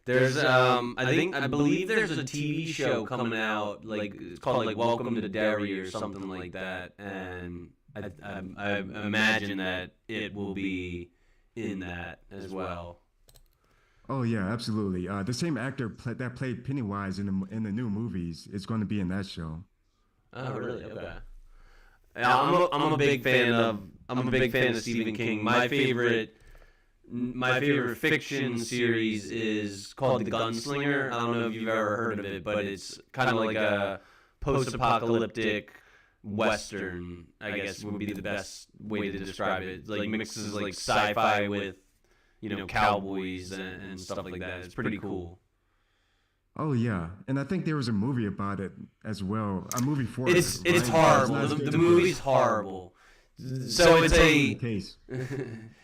There's I believe there's a TV show coming out, like it's called like Welcome to the Derry or something like that, and I imagine that it will be in that as well. Oh yeah, absolutely. The same actor that played Pennywise in the new movies is going to be in that show. Oh really? Okay. I'm a big fan of Stephen King. My favorite fiction series is called The Gunslinger. I don't know if you've ever heard of it, but it's kind of like a post-apocalyptic Western, I guess would be the best way to describe it. It like mixes like sci-fi with, cowboys and stuff like that. It's pretty cool. Oh yeah, and I think there was a movie about it as well. A movie for it. It's horrible. The movie's horrible. So it's a case.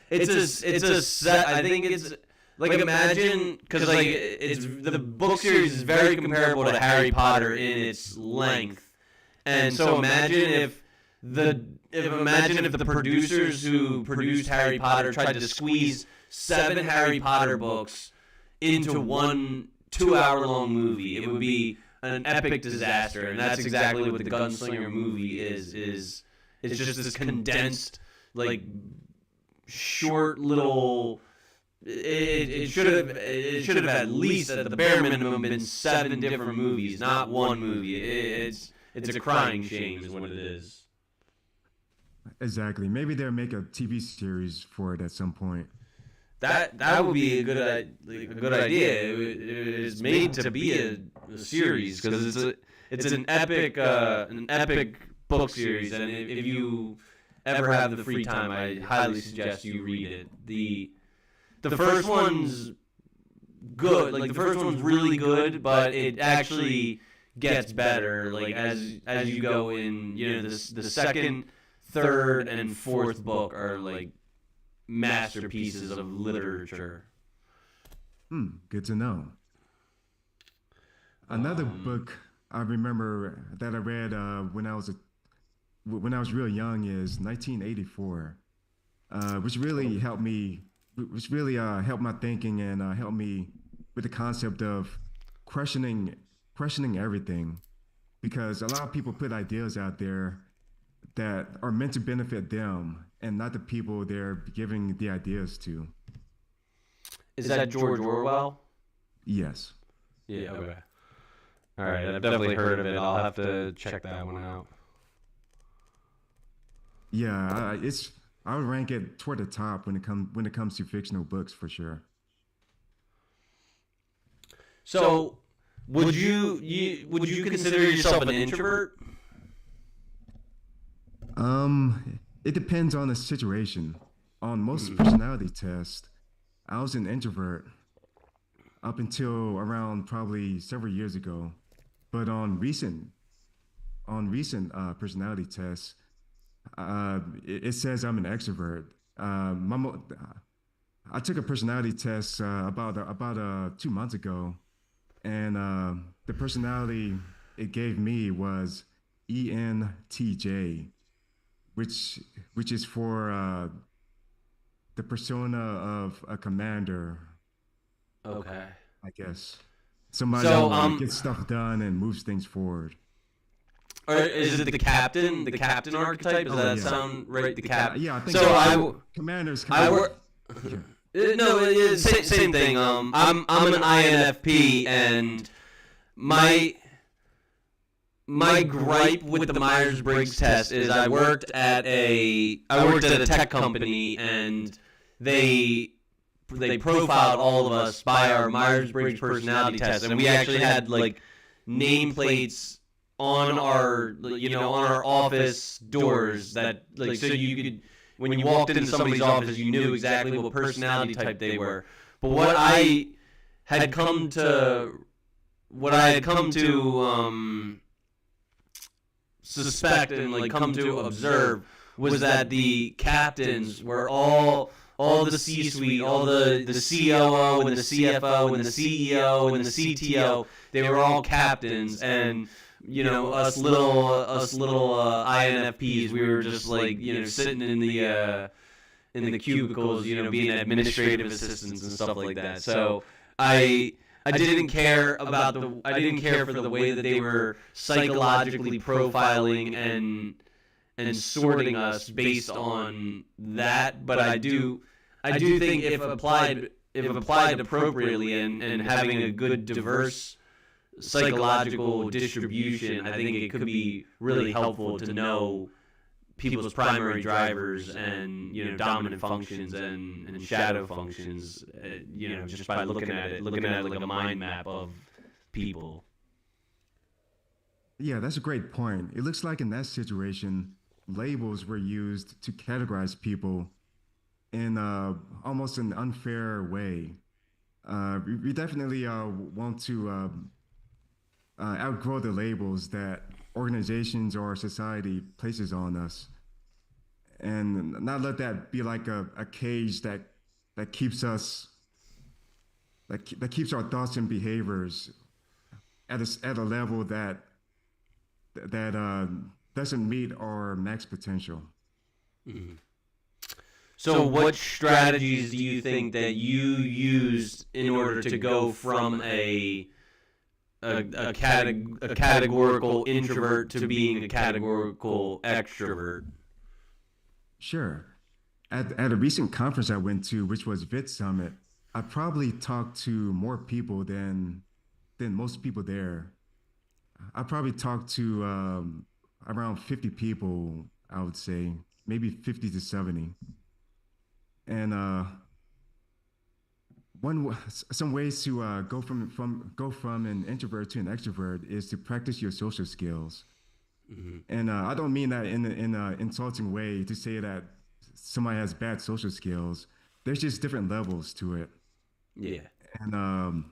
It's a set. I think it's like imagine because like it's the book series is very comparable to Harry Potter in its length. And so imagine if the producers who produced Harry Potter tried to squeeze 7 Harry Potter books into one 2-hour-long movie. It would be an epic disaster, and that's exactly what the Gunslinger movie is. It's just this condensed, like, short little. It should have at least at the bare minimum been 7 different movies, not one movie. It's a crying shame, is what it is. Exactly. Maybe they'll make a TV series for it at some point. That would be a good idea. It's made to be a series because it's an epic book series, and if you ever have the free time, I highly suggest you read it. The first one's good. Like the first one's really good, but it actually gets better. Like as you go in, the second, third, and fourth book are like masterpieces of literature. Good to know. Another book I remember that I read when I was real young is 1984, which really helped me. Which really helped my thinking and helped me with the concept of questioning everything, because a lot of people put ideas out there that are meant to benefit them and not the people they're giving the ideas to. Is that George Orwell? Yes. Yeah, okay. All right, I've definitely heard of it. I'll have to check that one out. Yeah, I would rank it toward the top when it comes to fictional books for sure. So, would you consider yourself an introvert? It depends on the situation. On most personality tests, I was an introvert, up until around probably several years ago. But on recent personality tests, it says I'm an extrovert. I took a personality test about 2 months ago, and the personality it gave me was ENTJ, which which is for the persona of a commander, Okay. I guess. Somebody So, who gets stuff done and moves things forward. or is it the captain? The captain archetype? Does that Yeah. sound right? The cap. Yeah, I think So so. Commanders kind I of. work. No, it's same thing. I'm an INFP, and my my gripe with the Myers-Briggs test is I worked at a tech company, and they profiled all of us by our Myers-Briggs personality test, and we actually had like nameplates on our office doors that like so you could, when you walked into somebody's office, you knew exactly what personality type they were. But had come to what I had come to suspect and like come to observe was that the captains were all the C-suite, all the COO and the CFO and the CEO and the CTO. They were all captains, and us little INFPs, we were just like sitting in the cubicles, being administrative assistants and stuff like that. So I didn't care for the way that they were psychologically profiling and sorting us based on that, but I do think if applied appropriately and having a good diverse psychological distribution, I think it could be really helpful to know people's primary drivers and dominant functions and shadow functions, just by looking at it like a mind map of people. Yeah, that's a great point. It looks like in that situation, labels were used to categorize people in almost an unfair way. We definitely want to outgrow the labels that organizations or society places on us, and not let that be like a cage that keeps us that keeps our thoughts and behaviors at a level that doesn't meet our max potential. So what strategies do you think that you used in order to go from a categorical introvert to being a categorical extrovert? Sure. At a recent conference I went to, which was Vit Summit, I probably talked to more people than most people there. I probably talked to around 50 people, I would say, maybe 50 to 70. And some ways to go from an introvert to an extrovert is to practice your social skills. And I don't mean that in an insulting way to say that somebody has bad social skills. There's just different levels to it. Yeah. And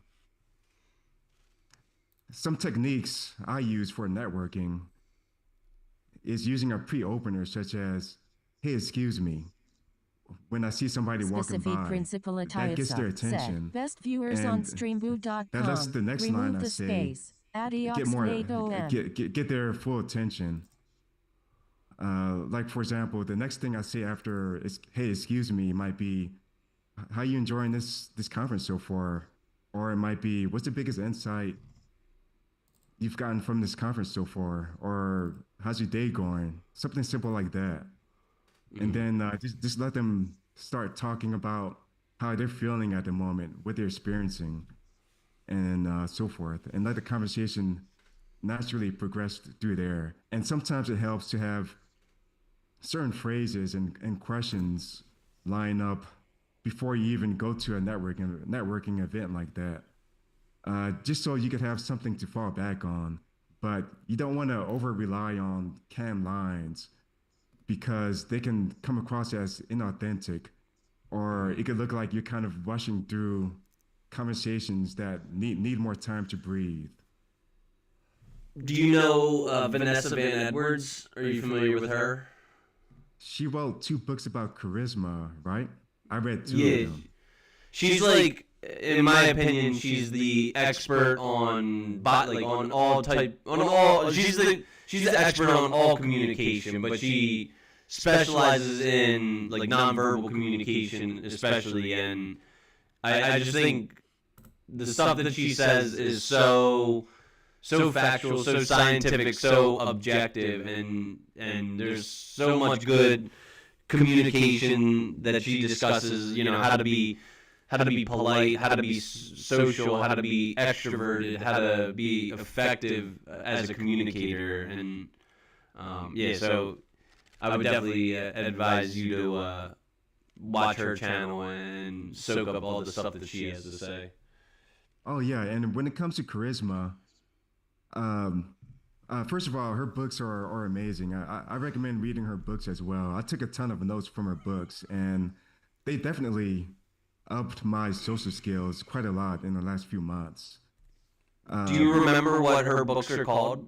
some techniques I use for networking is using a pre-opener such as, "Hey, excuse me," when I see somebody walking Specific by. principle That gets their said. attention. Best viewers on And streamboot.com. that's the next line Remove I the say. space. Get more, Adios, get their full attention. Like for example, the next thing I say after is, "Hey, excuse me," might be, "How you enjoying this conference so far?" Or it might be, "What's the biggest insight you've gotten from this conference so far?" Or, "How's your day going?" Something simple like that. And then just let them start talking about how they're feeling at the moment, what they're experiencing, and so forth, and let the conversation naturally progress through there. And sometimes it helps to have certain phrases and questions line up before you even go to a networking event like that, just so you could have something to fall back on. But you don't want to over rely on canned lines because they can come across as inauthentic, or it could look like you're kind of rushing through conversations that need more time to breathe. Do you know Vanessa Van Edwards? Are you familiar with her? She wrote 2 books about charisma, right? I read 2 of Yeah, them. she's like, in my opinion, she's the expert on on all type on all. She's the expert on all communication, but she specializes in like nonverbal communication, especially. And I just think the stuff that she says is so factual, so scientific, so objective, and there's so much good communication that she discusses. You know, how to be polite, how to be social, how to be extroverted, how to be effective as a communicator, and so I would definitely advise you to watch her channel and soak up all the stuff that she has to say. Oh yeah, and when it comes to charisma, first of all, her books are amazing. I recommend reading her books as well. I took a ton of notes from her books, and they definitely upped my social skills quite a lot in the last few months. Do you remember what her books are called?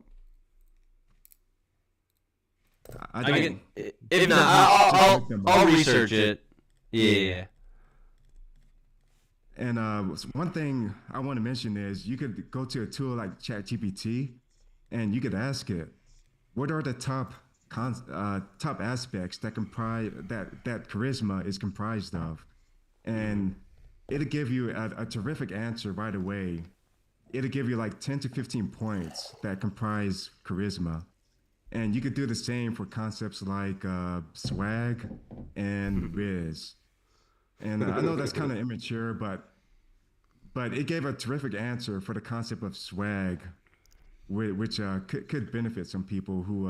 I don't. If not, I'll research it. Yeah. And one thing I want to mention is you could go to a tool like ChatGPT, and you could ask it, what are the top aspects that comprise that charisma is comprised of, and it'll give you a terrific answer right away. It'll give you like 10 to 15 points that comprise charisma. And you could do the same for concepts like swag and riz. And I know that's kind of immature, but it gave a terrific answer for the concept of swag, which could benefit some people who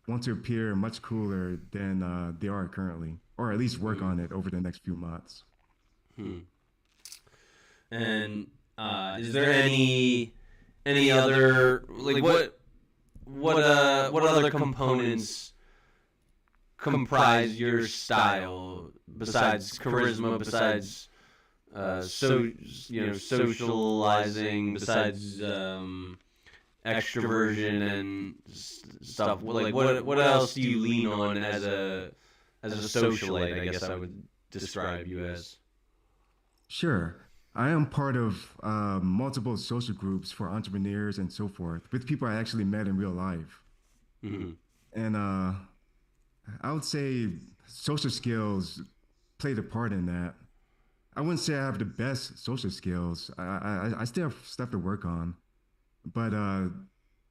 want to appear much cooler than they are currently, or at least work on it over the next few months. And is there any other like what other components comprise your style besides charisma, besides socializing, besides extroversion and stuff? Like what else do you lean on as a socialite? I guess I would describe you as. Sure. I am part of multiple social groups for entrepreneurs and so forth with people I actually met in real life. Mm-hmm. And I would say social skills played a part in that. I wouldn't say I have the best social skills. I still have stuff to work on. But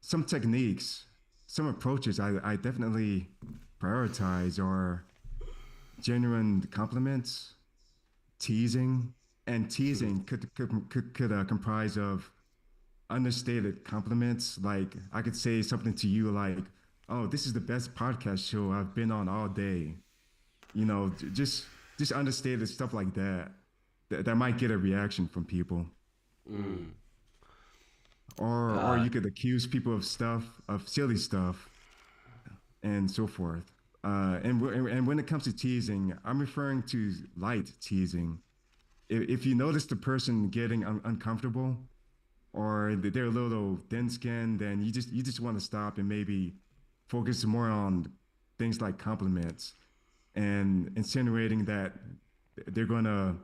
some techniques, some approaches I definitely prioritize are genuine compliments, teasing. And teasing could comprise of understated compliments. Like I could say something to you like, "Oh, this is the best podcast show I've been on all day." You know, just understated stuff like that that might get a reaction from people. Or you could accuse people of silly stuff, and so forth. And when it comes to teasing, I'm referring to light teasing. If you notice the person getting uncomfortable, or they're a little thin-skinned, then you just want to stop and maybe focus more on things like compliments and insinuating that they're going to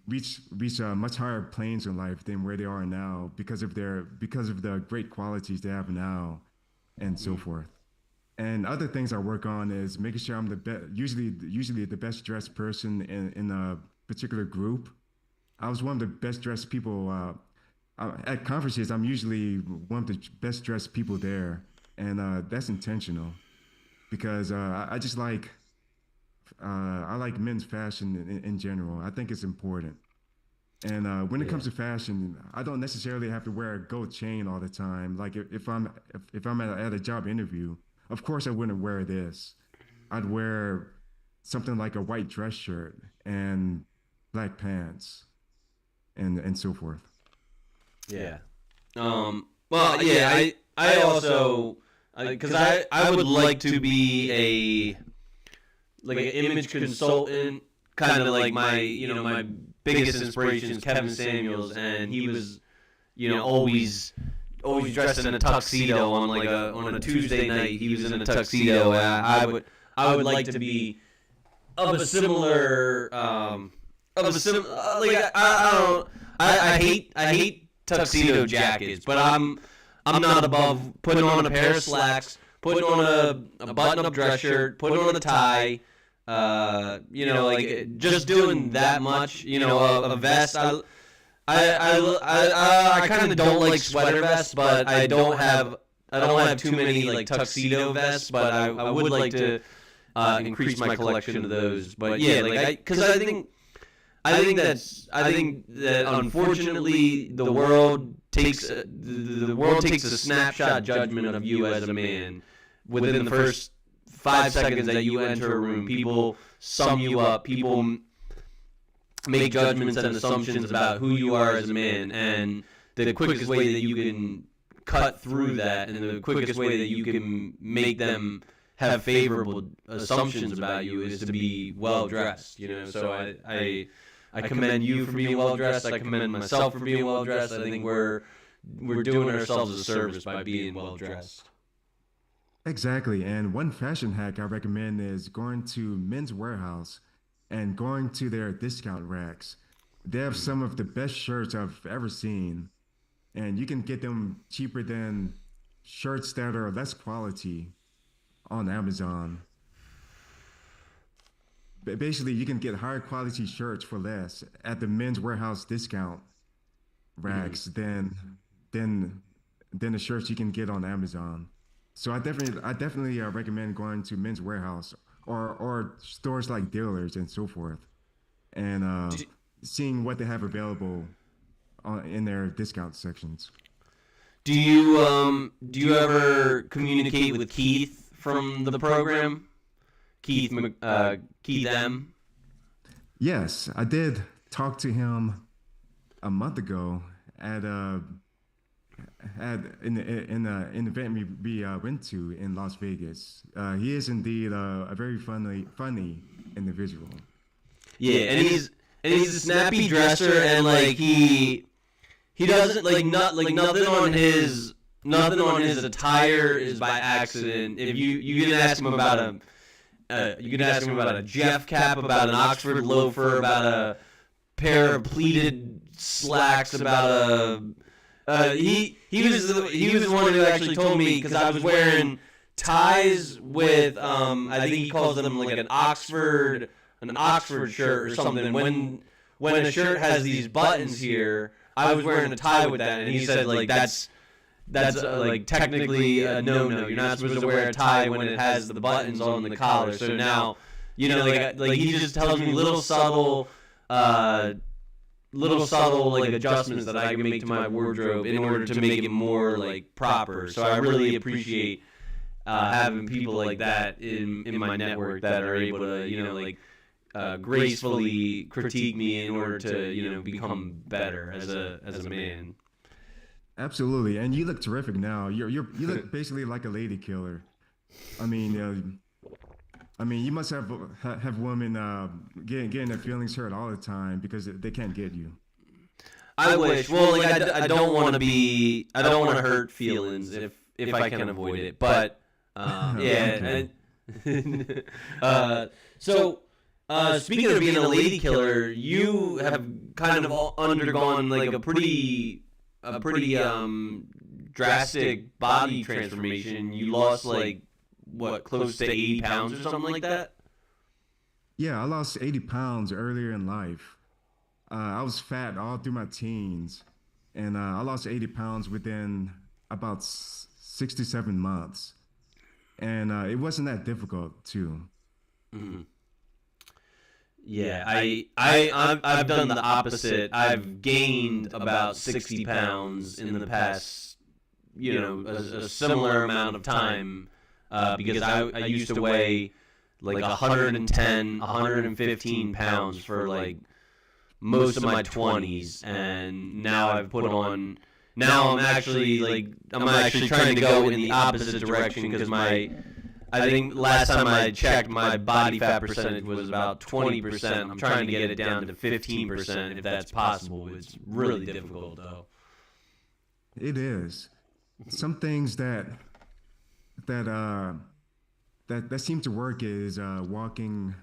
reach much higher planes in life than where they are now because of the great qualities they have now, and so forth. And other things I work on is making sure I'm the best, usually the best dressed person in a particular group. I was one of the best dressed people at conferences. I'm usually one of the best dressed people there, and that's intentional because I just like I like men's fashion in general. I think it's important. And when it comes to fashion, I don't necessarily have to wear a gold chain all the time. Like if I'm at a job interview. Of course, I wouldn't wear this. I'd wear something like a white dress shirt and black pants, and so forth. Yeah. Well, yeah. I also because I would like to be an image consultant, kind of like my biggest inspirations, Kevin Samuels, and he was, always dressed in a tuxedo on on a Tuesday night. He was in a tuxedo. I would like to be of a similar I hate tuxedo jackets, but I'm not above putting on a pair of slacks, putting on a button-up dress shirt, putting on a tie. Just doing that much. A vest. I kind of don't like sweater vests, but I don't have too many tuxedo vests. But I would like to increase my collection of those. But yeah, I think that unfortunately the world takes a snapshot judgment of you as a man within the first 5 seconds that you enter a room. People sum you up. People make judgments and assumptions about who you are as a man, and the quickest way that you can cut through that, and the quickest way that you can make them have favorable assumptions about you is to be well dressed. So I commend you for being well dressed. I commend myself for being well dressed. I think we're doing ourselves a service by being well dressed. Exactly. And one fashion hack I recommend is going to Men's Warehouse and going to their discount racks. They have some of the best shirts I've ever seen, and you can get them cheaper than shirts that are less quality on Amazon. Basically, you can get higher quality shirts for less at the Men's Warehouse discount racks than the shirts you can get on Amazon. So I definitely recommend going to Men's Warehouse or stores like Dealers and so forth, and seeing what they have available in their discount sections. Do you ever communicate with Keith from the program? Keith M. Yes, I did talk to him a month ago at an event we went to in Las Vegas. He is indeed a very funny individual. Yeah, and he's a snappy dresser, and he doesn't nothing on his attire is by accident. If you can ask him about a Jeff cap, about an Oxford loafer, about a pair of pleated slacks, about he was the one who actually told me, because I was wearing ties with I think he calls them like an Oxford shirt or something. When a shirt has these buttons here, I was wearing a tie with that, and he said that's technically a no-no. You're not supposed to wear a tie when it has the buttons on the collar. So now, he just tells me little subtle adjustments that I can make to my wardrobe in order to make it more proper. So I really appreciate having people like that in my network that are able to gracefully critique me in order to become better as a man. Absolutely, and you look terrific now. You look basically like a lady killer. I mean, you must have women getting their feelings hurt all the time because they can't get you. I wish. Well, I don't want to hurt feelings if I can avoid it. But yeah. So speaking of being a lady killer, you have kind of undergone a pretty drastic body transformation. You lost close to 80 pounds or something like that? Yeah, I lost 80 pounds earlier in life. I was fat all through my teens, and I lost 80 pounds within about 6 to 7 months. And it wasn't that difficult, too. Mm-hmm. Yeah, I've done the opposite. I've gained about 60 pounds in the past, a similar amount of time, because I used to weigh 110, 115 pounds for most of my 20s, and now I've put on. Now I'm actually trying to go in the opposite direction because my I think last time I checked, my body fat percentage was about 20%. I'm trying to get it down to 15% if that's possible. It's really difficult, though. It is. Some things that seem to work is walking.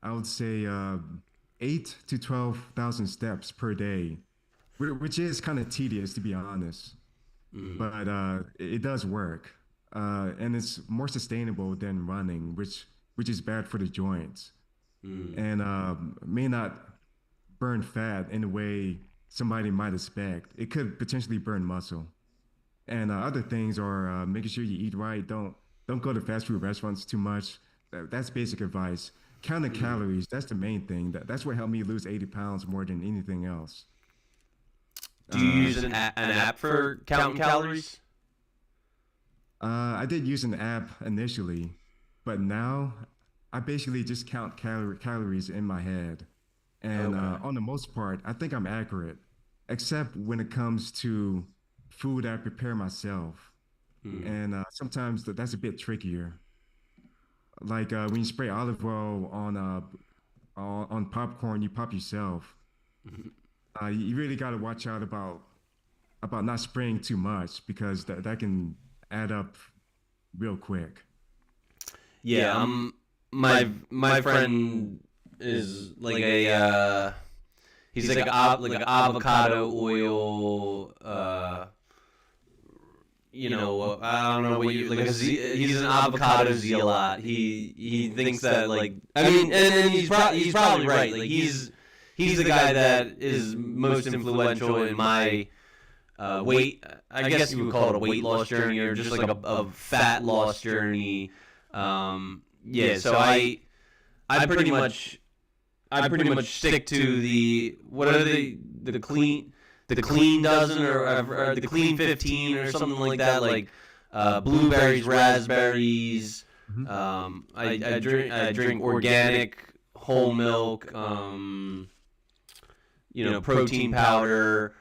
I would say 8 to 12,000 steps per day, which is kind of tedious to be honest. But it does work, and it's more sustainable than running, which is bad for the joints, and may not burn fat in a way somebody might expect. It could potentially burn muscle. And other things are making sure you eat right. Don't go to fast food restaurants too much. That's basic advice. Counting calories, that's the main thing. That's what helped me lose 80 pounds more than anything else. Do you use an app for counting calories? I did use an app initially, but now I basically just count calories in my head. And on the most part, I think I'm accurate, except when it comes to food I prepare myself. And sometimes that's a bit trickier. Like when you spray olive oil on popcorn you pop yourself. You really got to watch out about not spraying too much, because that can add up real quick. Yeah, my friend is like a he's like avocado oil. I don't know what you like. He's an avocado zealot. He thinks that like and he's probably right. Like he's the guy that is most influential in my weight. I guess you would call it a weight loss journey, or just like a fat loss journey. So I pretty much stick to the clean dozen or the clean 15 or something like that, like blueberries, raspberries. I drink organic whole milk, protein powder,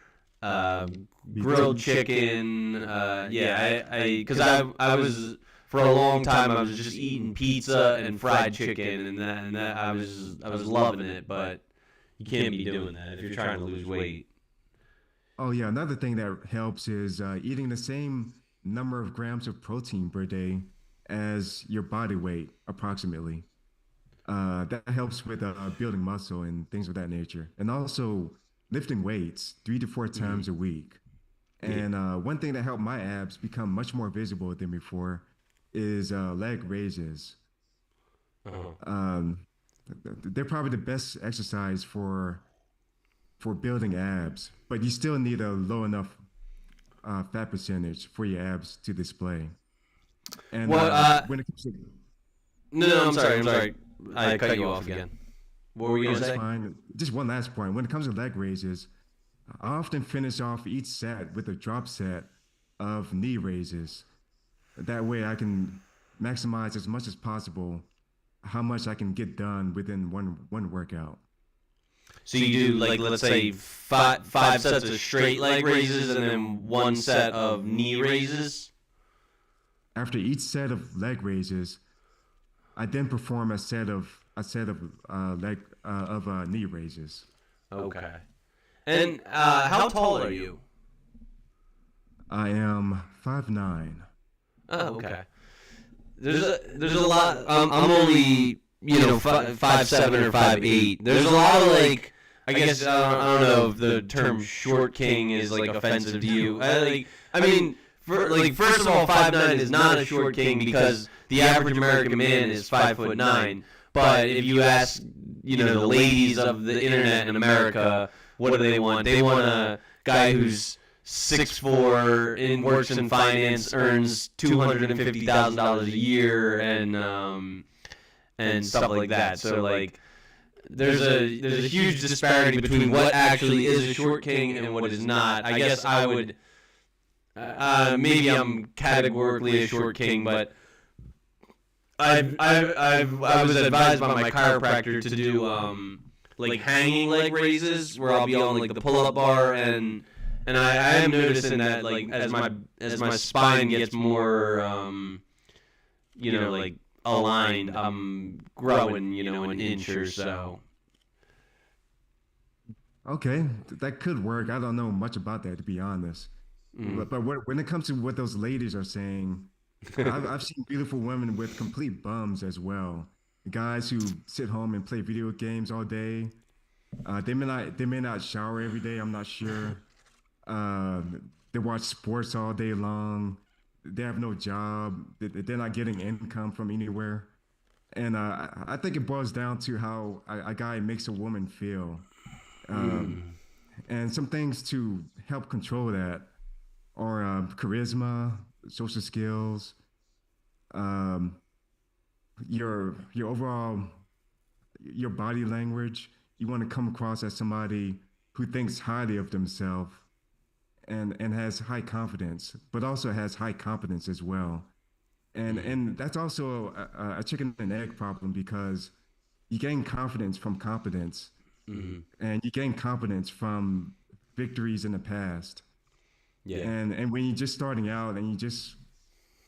grilled chicken. Because I was for a long time I was just eating pizza and fried chicken, and that I was loving it, but you can't be doing that if you're trying to lose weight. Oh yeah, another thing that helps is eating the same number of grams of protein per day as your body weight, approximately. That helps with building muscle and things of that nature, and also lifting weights 3 to 4 times a week. And one thing that helped my abs become much more visible than before is leg raises. They're probably the best exercise for building abs, but you still need a low enough fat percentage for your abs to display. And when it comes to no, I'm sorry. I cut you off again. What were you going to say? Fine. Just one last point. When it comes to leg raises, I often finish off each set with a drop set of knee raises. That way I can maximize as much as possible how much I can get done within one workout. So you do, like, let's say five sets of straight leg raises and then one set of knee raises? After each set of leg raises, I then perform a set of knee raises. Okay. And how tall are you? I am 5'9". Oh, okay. There's a lot. I'm only 5'7" or 5'8". There's a lot of like. I guess I don't know if the term short king is like offensive to you. First of all, 5'9" is not a short king because the average American man is 5'9". But if you ask, the ladies of the internet in America, what do they want? They want a guy who's 6'4", works in finance, earns $250,000 a year, and stuff like that. So like, there's a huge disparity between what actually is a short king and what is not. I guess I would maybe I'm categorically a short king, but I was advised by my chiropractor to do like hanging leg raises where I'll be on like the pull-up bar, and I am noticing that like as my spine gets more like aligned, I'm growing, an inch or so. Okay, that could work. I don't know much about that, to be honest. But when it comes to what those ladies are saying, I've seen beautiful women with complete bums as well. Guys who sit home and play video games all day. They may not shower every day. I'm not sure. They watch sports all day long. They have no job. They're not getting income from anywhere. And I think it boils down to how a guy makes a woman feel. And some things to help control that are charisma, social skills, um, your overall your body language. You want to come across as somebody who thinks highly of themselves and has high confidence, but also has high competence as well. And that's also a chicken and egg problem because you gain confidence from competence, and you gain competence from victories in the past. Yeah. And when you're just starting out and you just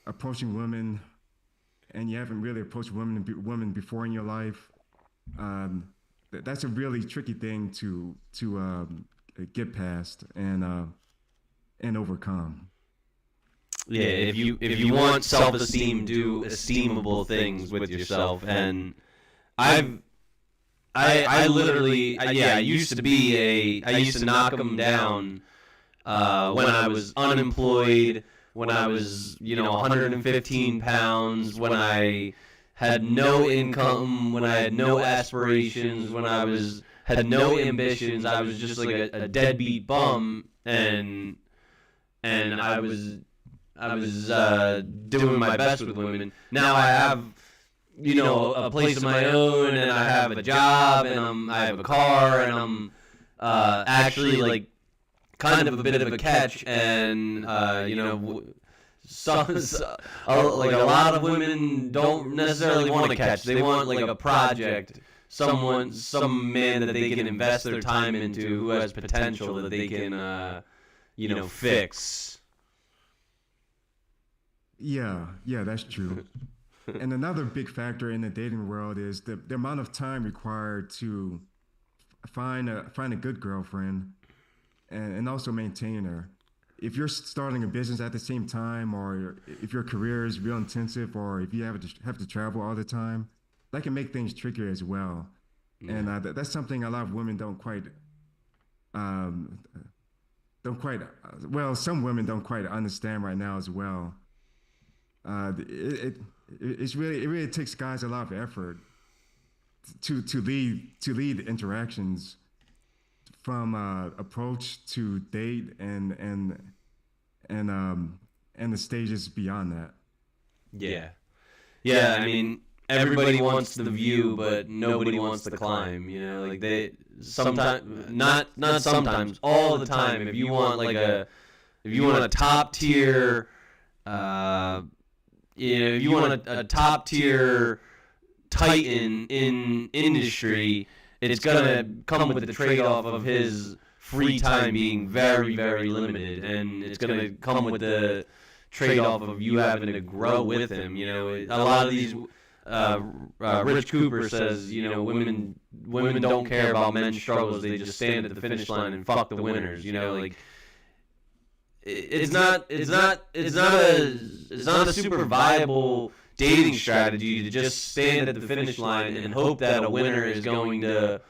approaching women and you haven't really approached women before in your life, that's a really tricky thing to get past and overcome. Yeah, if you want self-esteem, do esteemable things with yourself. And I literally, I used to knock them down when I was unemployed, when I was 115 pounds, when I had no income, when I had no aspirations, when I had no ambitions. I was just like a deadbeat bum, and I was doing my best with women. Now I have, a place of my own, and I have a job, and I have a car, and I'm actually like kind of a bit of a catch, and like a lot of women don't necessarily want to catch. They want like a project, some man that they can invest their time into, who has potential that they can, fix. Yeah, that's true. And another big factor in the dating world is the amount of time required to find a good girlfriend and also maintain her. If you're starting a business at the same time, or if your career is real intensive, or if you have to travel all the time, that can make things trickier as well. Yeah. And that's something a lot of women well, some women don't quite understand right now as well. It really takes guys a lot of effort to lead interactions from approach to date and the stages beyond that. Yeah. I mean, everybody wants the view, but nobody wants the climb. Like they sometimes, not sometimes, all the time. If you want a top tier, if you want a top tier titan in industry, it's gonna come with the trade-off of his free time being very, very limited, and it's gonna come with the trade-off of you having to grow with him. A lot of these, Rich Cooper says, women don't care about men's struggles; they just stand at the finish line and fuck the winners. Like it's not a super viable dating strategy to just stand at the finish line and hope that a winner is going to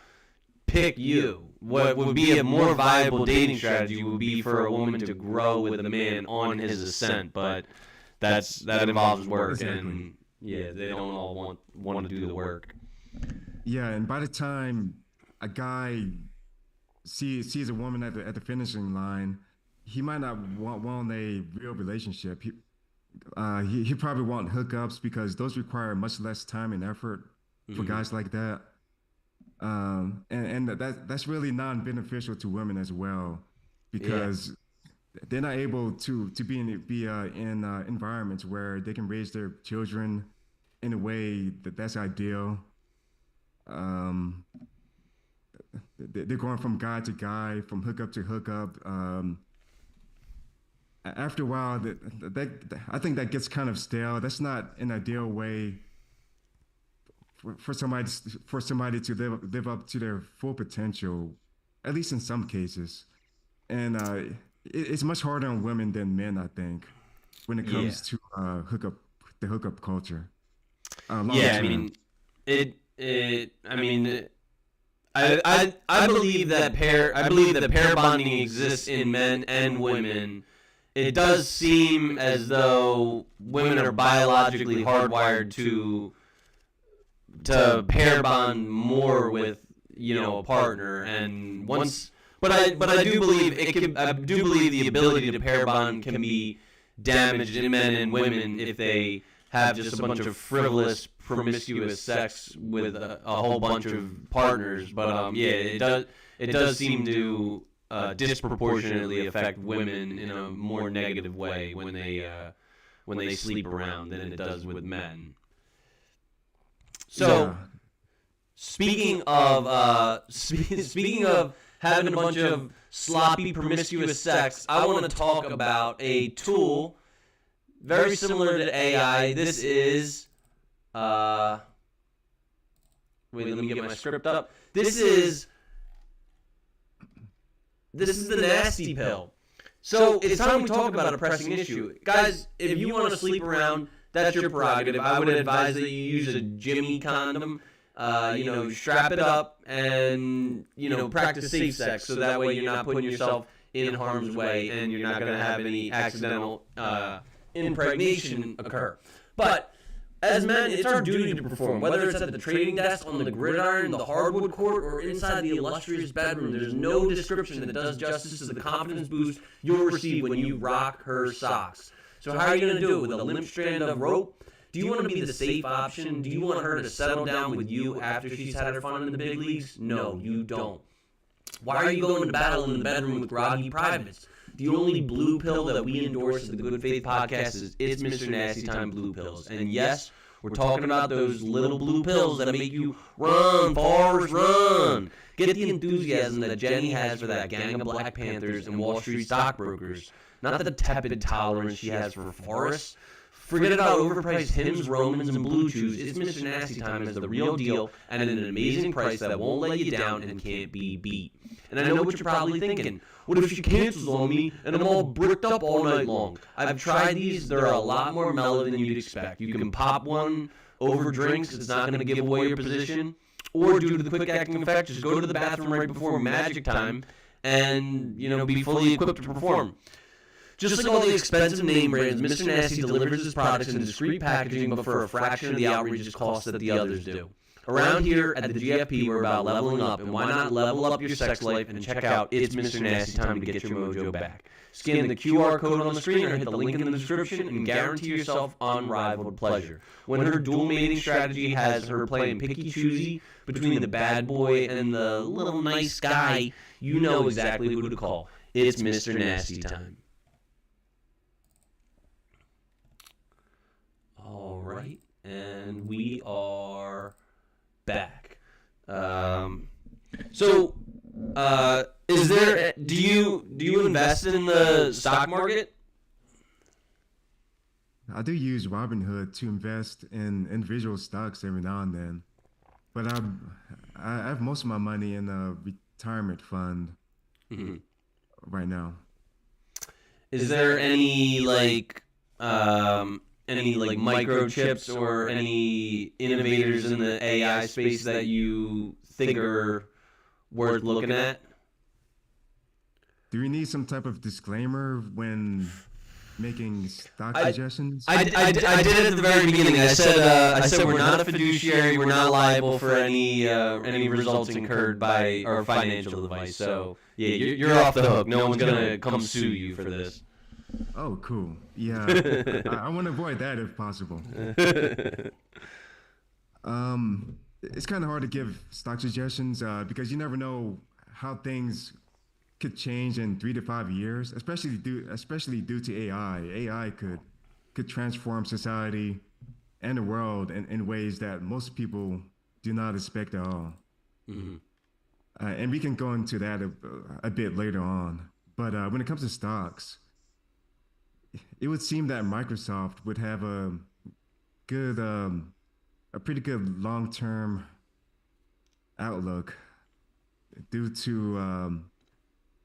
pick you. What would be a more viable dating strategy would be for a woman to grow with a man on his ascent, but that involves work. Exactly. And they don't all want to do the work. Yeah, and by the time a guy sees a woman at the finishing line, he might not want a real relationship. He probably want hookups because those require much less time and effort for guys like that. And that's really non-beneficial to women as well, because they're not able to be in environments where they can raise their children in a way that's ideal. They're going from guy to guy, from hookup to hookup. after a while, I think that gets kind of stale. That's not an ideal way for somebody to live up to their full potential, at least in some cases. And it's much harder on women than men, I think, when it Yeah. comes to hookup culture. Long Yeah, I term. mean, I mean, I believe that pair bonding exists in men and women. It does seem as though women are biologically hardwired to pair bond more with a partner, and once. But I do believe I do believe the ability to pair bond can be damaged in men and women if they have just a bunch of frivolous, promiscuous sex with a whole bunch of partners. But yeah, it does seem to disproportionately affect women in a more negative way when they sleep around than it does with men. So, Yeah. speaking of having a bunch of sloppy, promiscuous sex, I want to talk about a tool very similar to AI. This is wait, let me get my script up. This is the nasty pill. So it's time we talk about a pressing issue. Guys, if you want to sleep around, that's your prerogative. I would advise that you use a Jimmy condom. Strap it up and, practice safe sex so that way you're not putting yourself in harm's way and you're not going to have any accidental impregnation occur. But as men, it's our duty to perform, whether it's at the trading desk, on the gridiron, the hardwood court, or inside the illustrious bedroom. There's no description that does justice to the confidence boost you'll receive when you rock her socks. So how are you going to do it? With a limp strand of rope? Do you want to be the safe option? Do you want her to settle down with you after she's had her fun in the big leagues? No, you don't. Why are you going to battle in the bedroom with groggy privates? The only blue pill that we endorse at the Good Faith Podcast is It's Mr. Nasty Time Blue Pills. And yes, we're talking about those little blue pills that make you run, Forrest, run. Get the enthusiasm that Jenny has for that gang of Black Panthers and Wall Street stockbrokers. Not the tepid tolerance she has for Forrest. Forget about overpriced hymns, Romans, and Blue Chews. It's Mr. Nasty Time as the real deal and at an amazing price that won't let you down and can't be beat. And I know what you're probably thinking. What if she cancels on me and I'm all bricked up all night long? I've tried these. They're a lot more mellow than you'd expect. You can pop one over drinks. It's not going to give away your position. Or due to the quick acting effect, just go to the bathroom right before magic time and, be fully equipped to perform. Just like all the expensive name brands, Mr. Nasty delivers his products in discreet packaging but for a fraction of the outrageous cost that the others do. Around here at the GFP, we're about leveling up, and why not level up your sex life and check out It's Mr. Nasty Time to get your mojo back. Scan the QR code on the screen or hit the link in the description and guarantee yourself unrivaled pleasure. When her dual mating strategy has her playing picky-choosy between the bad boy and the little nice guy, you know exactly who to call. It's Mr. Nasty Time. All right, and we are back. Is there? Do you invest in the stock market? I do use Robinhood to invest in individual stocks every now and then, but I have most of my money in a retirement fund right now. Is there any microchips or any innovators in the AI space that you think are worth looking at? Do you need some type of disclaimer when making stock suggestions? I did it at the very beginning. I said we're not a fiduciary. We're not liable for any results incurred by our financial advice. So yeah, you're off the hook. No one's gonna come sue you for this. Oh, cool. Yeah, I want to avoid that if possible. It's kind of hard to give stock suggestions because you never know how things could change in 3 to 5 years, especially due to AI. AI could transform society and the world in ways that most people do not expect at all. Mm-hmm. And we can go into that a bit later on. But when it comes to stocks, it would seem that Microsoft would have good, a pretty good long-term outlook due to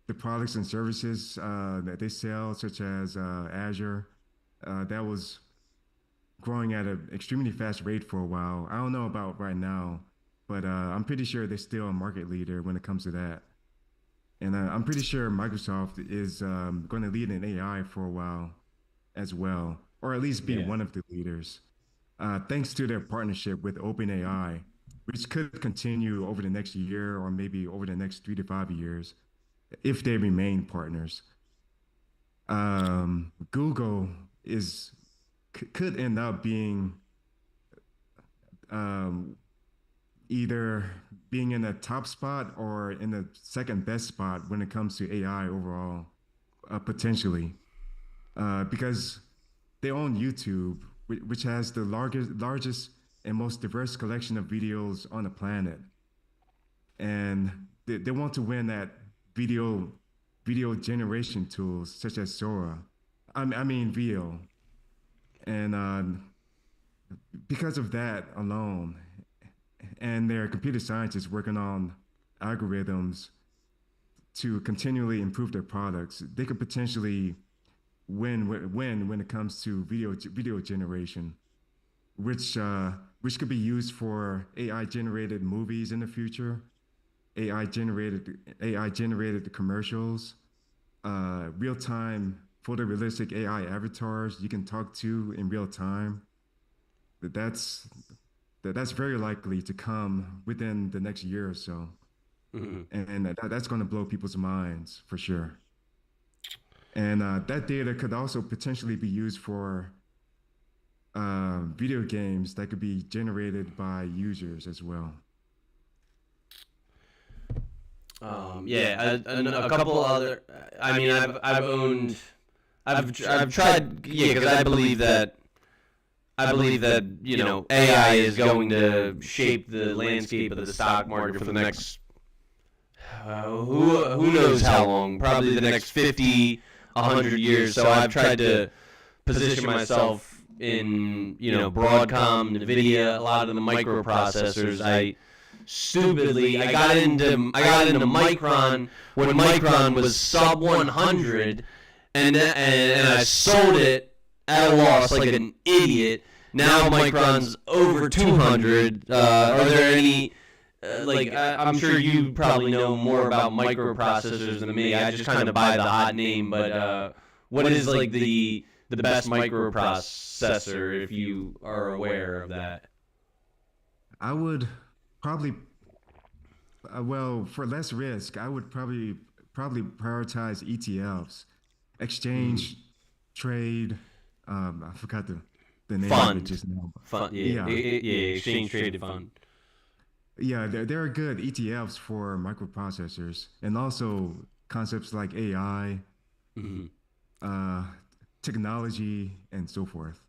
the products and services that they sell, such as Azure, that was growing at an extremely fast rate for a while. I don't know about right now, but I'm pretty sure they're still a market leader when it comes to that. And I'm pretty sure Microsoft is going to lead in AI for a while as well, or at least be one of the leaders, thanks to their partnership with OpenAI, which could continue over the next year or maybe over the next 3 to 5 years if they remain partners. Google could end up being either being in a top spot or in the second best spot when it comes to AI overall, potentially, because they own YouTube, which has the largest and most diverse collection of videos on the planet, and they want to win at video generation tools such as Sora. I mean VO, and because of that alone, and their computer scientists working on algorithms to continually improve their products, they could potentially win when it comes to video generation, which could be used for AI generated movies in the future, AI generated commercials, real time photorealistic AI avatars you can talk to in real time. That's very likely to come within the next year or so. And that's going to blow people's minds for sure. And that data could also potentially be used for video games that could be generated by users as well. A couple other. I mean, I've tried. Yeah, because I believe that AI is going to shape the landscape of the stock market for the next who knows how long, probably the next 50, 100 years. So I've tried to position myself in Broadcom, Nvidia, a lot of the microprocessors. I got into Micron when Micron was sub 100, and I sold it at a loss like an idiot. Now Micron's over 200. Are there any I'm sure you probably know more about microprocessors than me. I just kind of buy the hot name, but what is like the best microprocessor, if you are aware of that? I would probably, for less risk, I would probably prioritize ETFs, exchange, trade. I forgot the name of it just now. Fund, exchange traded fund. Yeah, there are good ETFs for microprocessors, and also concepts like AI, technology, and so forth.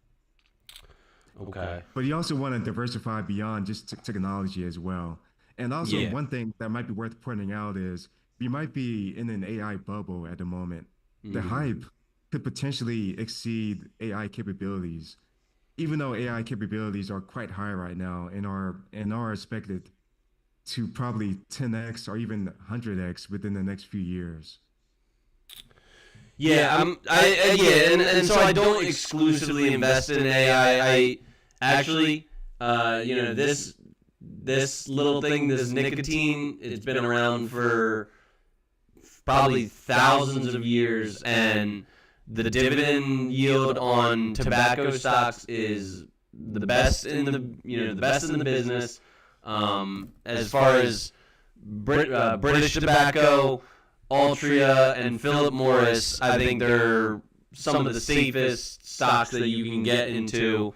Okay. But you also want to diversify beyond just technology as well. And also, one thing that might be worth pointing out is we might be in an AI bubble at the moment. The hype could potentially exceed AI capabilities, even though AI capabilities are quite high right now and are expected to probably 10x or even 100x within the next few years. And so I don't exclusively invest in AI. I actually, this little thing, this nicotine, it's been around for probably thousands of years, and the dividend yield on tobacco stocks is the best in the business. As far as British Tobacco, Altria, and Philip Morris, I think they're some of the safest stocks that you can get into.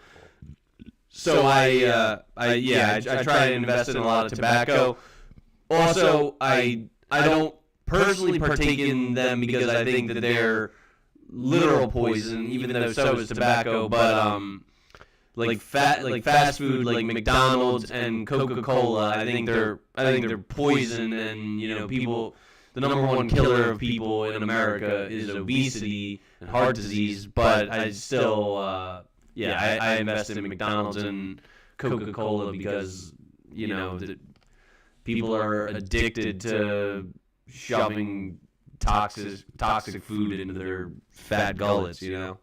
So I try to invest in a lot of tobacco. Also, I don't personally partake in them because I think that they're literal poison, even though so is tobacco. But fast food, like McDonald's and Coca-Cola, I think they're poison, and people the number one killer of people in America is obesity and heart disease, but I still, I invested in McDonald's and Coca-Cola because, people are addicted to shoving toxic food into their fat gullets, Yeah,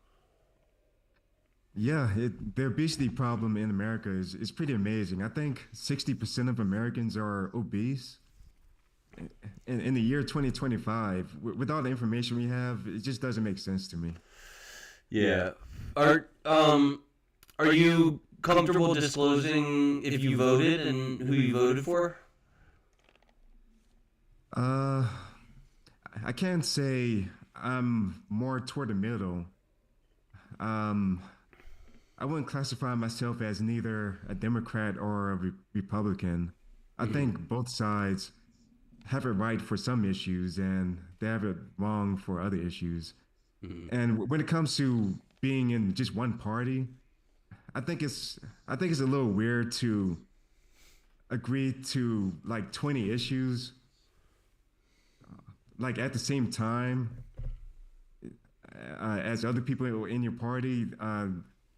the obesity problem in America is pretty amazing. I think 60% of Americans are obese. In the year 2025, with all the information we have, it just doesn't make sense to me. Yeah. Are you comfortable disclosing if you voted and who you voted for? I can't say I'm more toward the middle. I wouldn't classify myself as neither a Democrat or a Republican. I think both sides have it right for some issues and they have it wrong for other issues. And when it comes to being in just one party, I think it's a little weird to agree to like 20 issues like at the same time as other people in your party.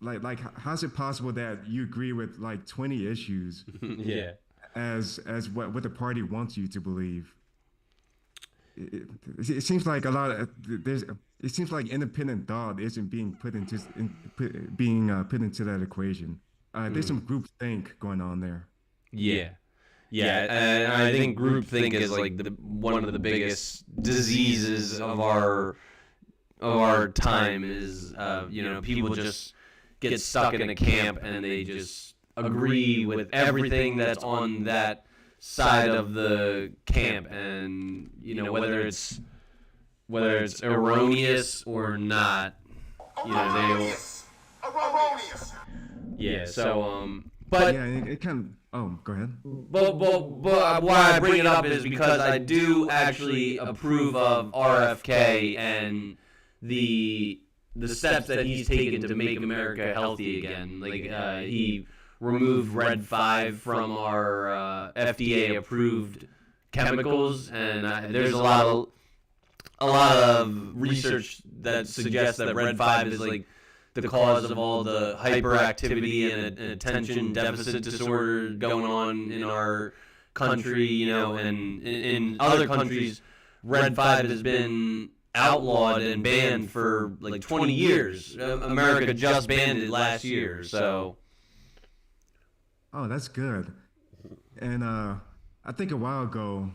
Like how's it possible that you agree with like 20 issues Yeah. as what the party wants you to believe? It seems like a lot of it seems like independent thought isn't being put into that equation. There's some groupthink going on there. Yeah. Yeah, and I think groupthink is like one of the biggest diseases of our time is people just get stuck in a camp and they just agree with everything that's on that side of the camp, and whether it's erroneous or not, Erroneous. yeah. So but Yeah, it kind of. Oh, go ahead. But why I bring it up is because I do actually approve of RFK and the steps that he's taken to make America healthy again. Like he removed Red 5 from our FDA approved chemicals, and there's a lot of research that suggests that Red 5 is like the cause of all the hyperactivity and attention deficit disorder going on in our country, and in other countries, Red 5 has been outlawed and banned for like 20 years. America just banned it last year, so. Oh, that's good. And I think a while ago,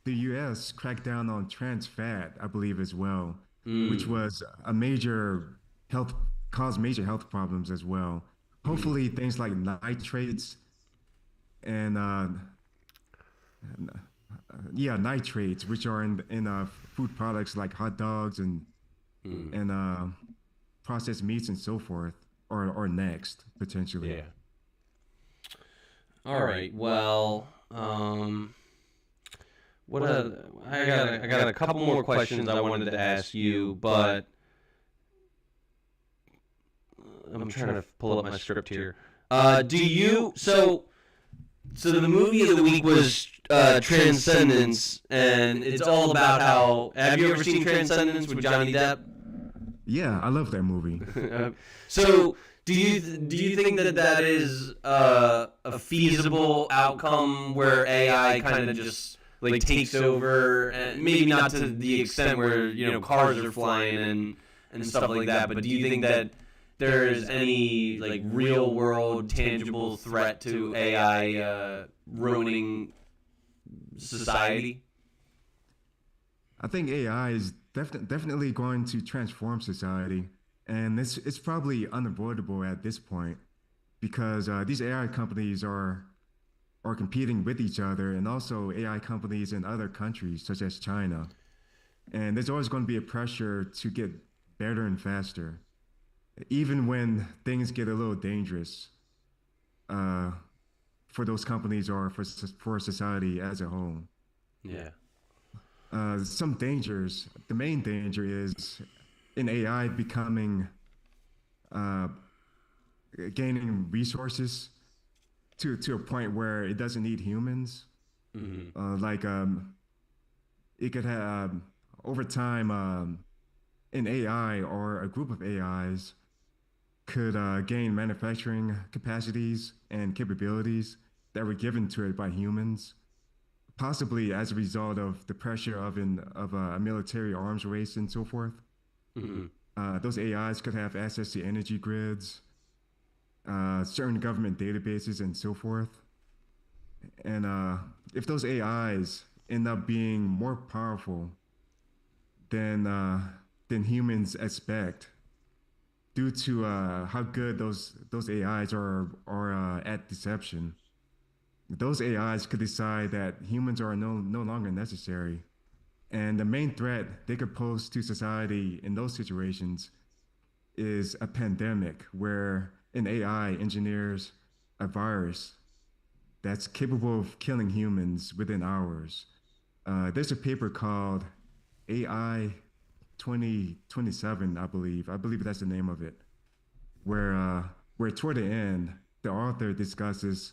the U.S. cracked down on trans fat, I believe, as well, which was caused major health problems as well. Hopefully, things like nitrates and nitrates, which are in food products like hot dogs and processed meats and so forth, are next potentially. Yeah. All right. Well, I got a couple more questions I wanted to ask you, but I'm trying to pull up my script here. So the movie of the week was Transcendence, and it's all about how. Have you ever seen Transcendence with Johnny Depp? Yeah, I love that movie. So do you think that is a feasible outcome where AI kind of just like takes over, and maybe not to the extent where cars are flying and stuff like that, but do you think that there is any like real world tangible threat to AI ruining society? I think AI is definitely going to transform society, and it's probably unavoidable at this point because these AI companies are competing with each other, and also AI companies in other countries such as China, and there's always going to be a pressure to get better and faster, even when things get a little dangerous for those companies or for society as a whole. Yeah. Some dangers. The main danger is in AI becoming gaining resources to a point where it doesn't need humans. Mm-hmm. it could have over time an AI or a group of AIs could gain manufacturing capacities and capabilities that were given to it by humans, possibly as a result of the pressure of a military arms race and so forth. Hmm. Those AIs could have access to energy grids, certain government databases, and so forth. And if those AIs end up being more powerful than humans expect, due to how good those AIs are at deception, those AIs could decide that humans are no longer necessary. And the main threat they could pose to society in those situations is a pandemic where an AI engineers a virus that's capable of killing humans within hours. There's a paper called AI 2027, I believe. I believe that's the name of it, where toward the end, the author discusses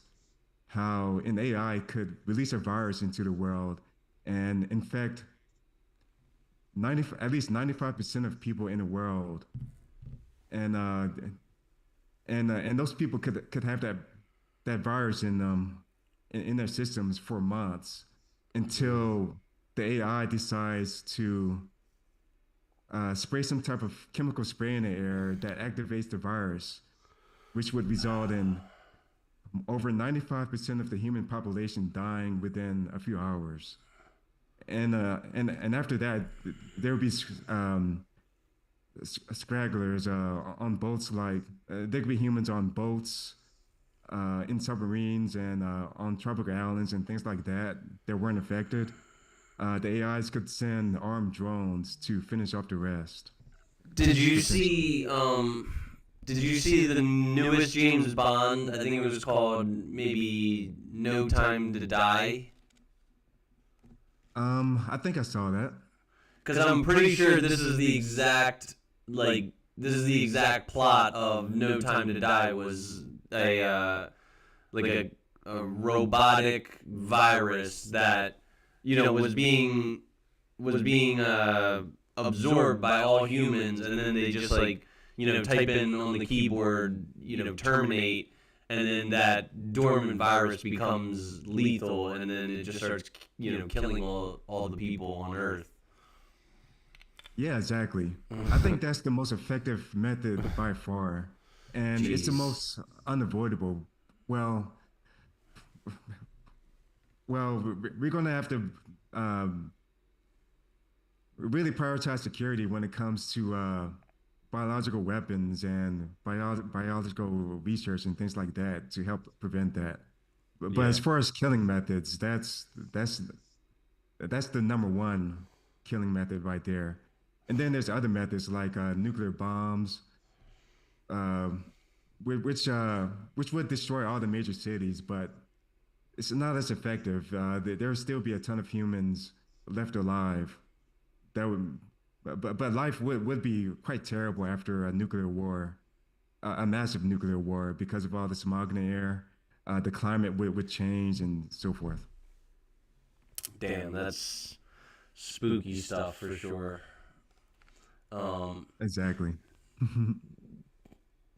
how an AI could release a virus into the world and infect 90, at least 95% of people in the world, and and those people could have that virus in them in their systems for months until the AI decides to spray some type of chemical spray in the air that activates the virus, which would result in over 95% of the human population dying within a few hours. And after that, there would be stragglers on boats, like there could be humans on boats, in submarines, and on tropical islands and things like that that weren't affected. The AIs could send armed drones to finish off the rest. Did you Potentially. see did you see the newest James Bond? I think it was called maybe No Time to Die. I think I saw that. Because I'm pretty sure this is the exact this is the exact plot of No Time to Die was like a robotic virus that was being absorbed by all humans, and then they just type in on the keyboard terminate, and then that dormant virus becomes lethal, and then it just starts killing all the people on Earth. Yeah, exactly. I think that's the most effective method by far, and it's the Jeez. most unavoidable. Well, we're gonna have to um, really prioritize security when it comes to biological weapons and biological research and things like that to help prevent that. But as Yeah. far as killing methods, that's the number one killing method right there. And then there's other methods like nuclear bombs, uh, which would destroy all the major cities, but it's not as effective. There would still be a ton of humans left alive. That would, but life would be quite terrible after a nuclear war, a massive nuclear war, because of all the smog in the air. The climate would change and so forth. Damn, that's spooky stuff for sure. Um, Exactly.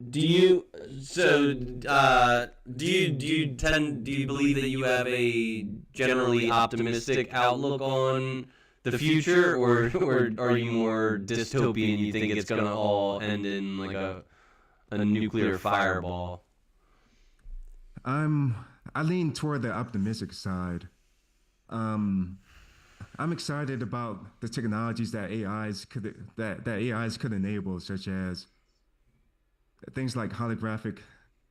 do you so do you believe that you have a generally optimistic outlook on the future, or are you more dystopian? You think it's gonna all end in like a nuclear fireball? I'm I lean toward the optimistic side. Um, I'm excited about the technologies that AIs could enable, such as things like holographic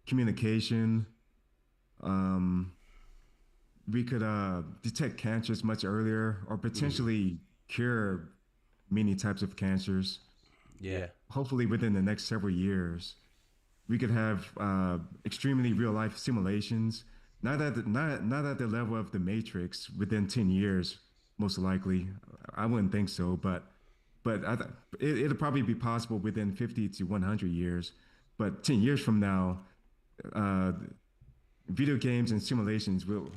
communication. Um, we could detect cancers much earlier, or Hmm. potentially cure many types of cancers. Yeah. Hopefully, within the next several years, we could have extremely real life simulations. Not at the level of the Matrix within 10 years, most likely. I wouldn't think so, but it'll probably be possible within 50 to 100 years. But 10 years from now, uh, video games and simulations will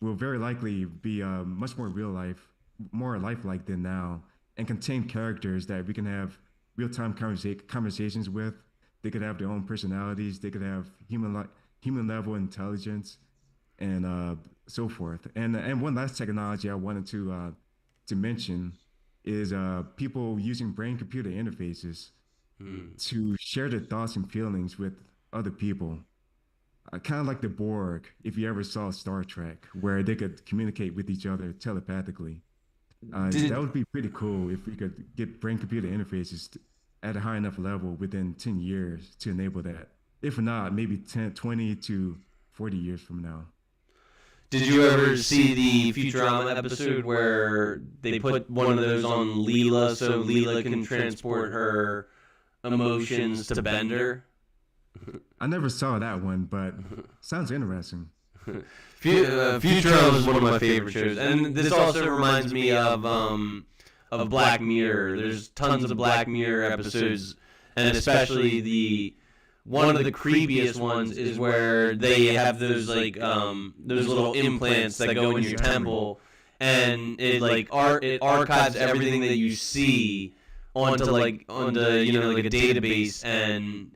very likely be much more real life, more lifelike than now, and contain characters that we can have real-time conversations with. They could have their own personalities. They could have human level intelligence, and so forth. And one last technology I wanted to mention is people using brain computer interfaces to share their thoughts and feelings with other people. Kind of like the Borg, if you ever saw Star Trek, where they could communicate with each other telepathically. That would be pretty cool if we could get brain computer interfaces at a high enough level within 10 years to enable that. If not, maybe 10, 20 to 40 years from now. Did you ever see the Futurama episode where they put one of those on Leela so Leela can transport her emotions to Bender? I never saw that one, but sounds interesting. Futurama is one of my favorite shows, and this also reminds me of Black Mirror. There's tons of Black Mirror episodes, and especially one of the creepiest ones is where they have those those little implants that go in your temple, and it archives everything that you see onto a database, and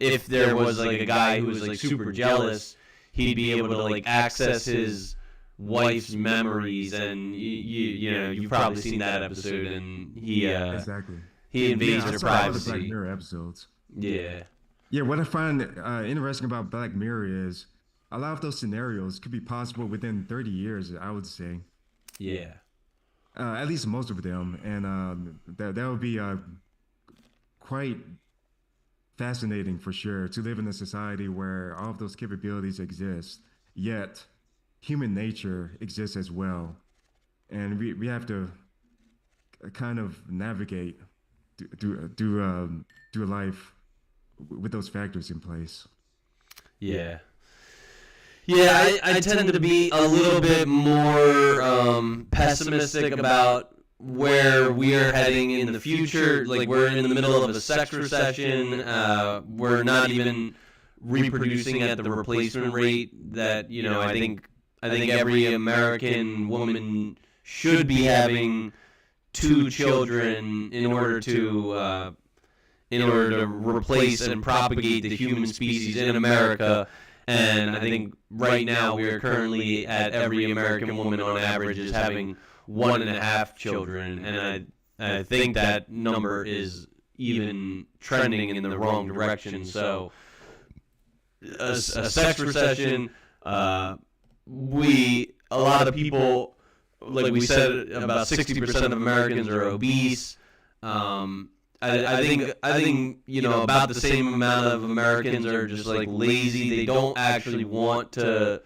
if there was a guy who was super jealous, he'd be able to access his wife's memories, and you've probably seen that episode, and Exactly. he invades her I saw all the Black privacy. Mirror episodes. Yeah. Yeah, what I find interesting about Black Mirror is a lot of those scenarios could be possible within 30 years, I would say. Yeah. At least most of them. And that would be quite fascinating for sure, to live in a society where all of those capabilities exist, yet human nature exists as well. And we have to kind of navigate through life with those factors in place. Yeah. Yeah, I tend to be a little bit more pessimistic about where we are heading in the future. We're in the middle of a sex recession. We're not even reproducing at the replacement rate that I think every American woman should be having 2 children in order to replace and propagate the human species in America. And I think right now we are currently at every American woman on average is having 1.5 children, and I think that number is even trending in the wrong direction. So a sex recession, a lot of people, like we said, about 60% of Americans are obese. I think about the same amount of Americans are just lazy. They don't actually want to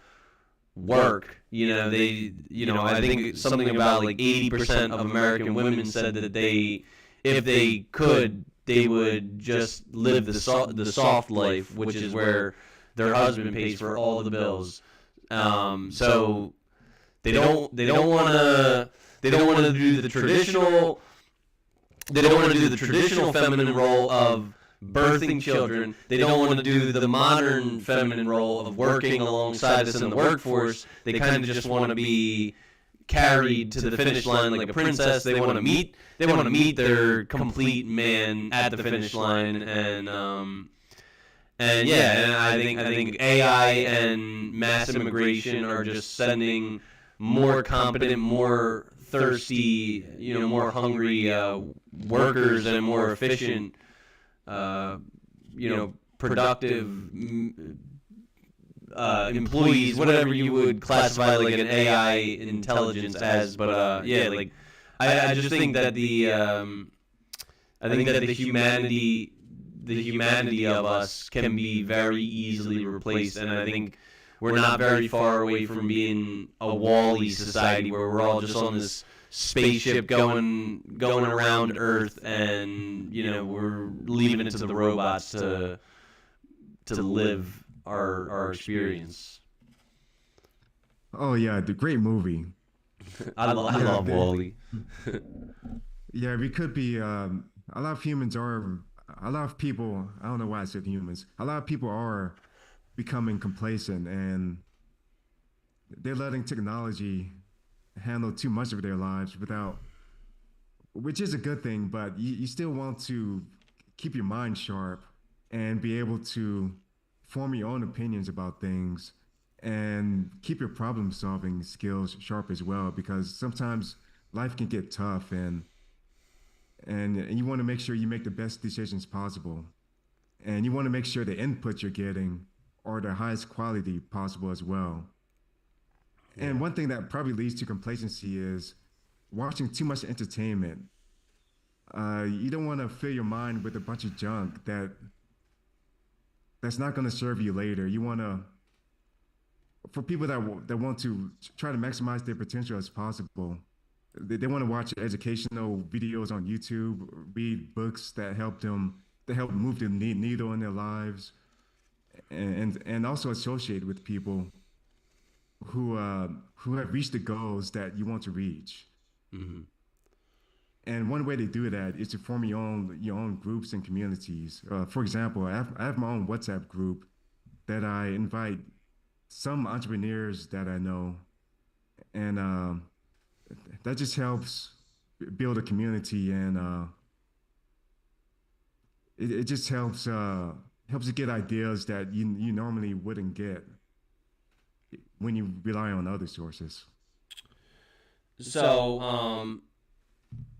work. I think something about 80% of American women said that if they could, they would just live the soft life, which is where their husband pays for all of the bills. So they don't want to do the traditional. They don't want to do the traditional feminine role of birthing children. They don't want to do the modern feminine role of working alongside us in the workforce. They kind of just want to be carried to the finish line like a princess. They want to meet their complete man at the finish line, and I think AI and mass immigration are just sending more competent, more thirsty, more hungry workers and more efficient, productive employees, whatever you would classify an AI intelligence as. But I just think that the humanity of us can be very easily replaced, and I think we're not very far away from being a Wall-E society where we're all just on this spaceship going around Earth, and we're leaving it to the robots to live our experience. Oh yeah, the great movie. I love Wall-E. Yeah, we could be. A lot of people. I don't know why I said humans. A lot of people are becoming complacent, and they're letting technology handle too much of their lives without, which is a good thing, but you still want to keep your mind sharp and be able to form your own opinions about things and keep your problem solving skills sharp as well, because sometimes life can get tough, and you want to make sure you make the best decisions possible, and you want to make sure the inputs you're getting are the highest quality possible as well. And one thing that probably leads to complacency is watching too much entertainment. You don't want to fill your mind with a bunch of junk that's not going to serve you later. You want to, for people that want to try to maximize their potential as possible, they want to watch educational videos on YouTube, read books that help move the needle in their lives, and also associate with people who have reached the goals that you want to reach. Mm-hmm. And one way to do that is to form your own groups and communities. For example, I have my own WhatsApp group that I invite some entrepreneurs that I know, and that just helps build a community, and it just helps you get ideas that you normally wouldn't get when you rely on other sources. So,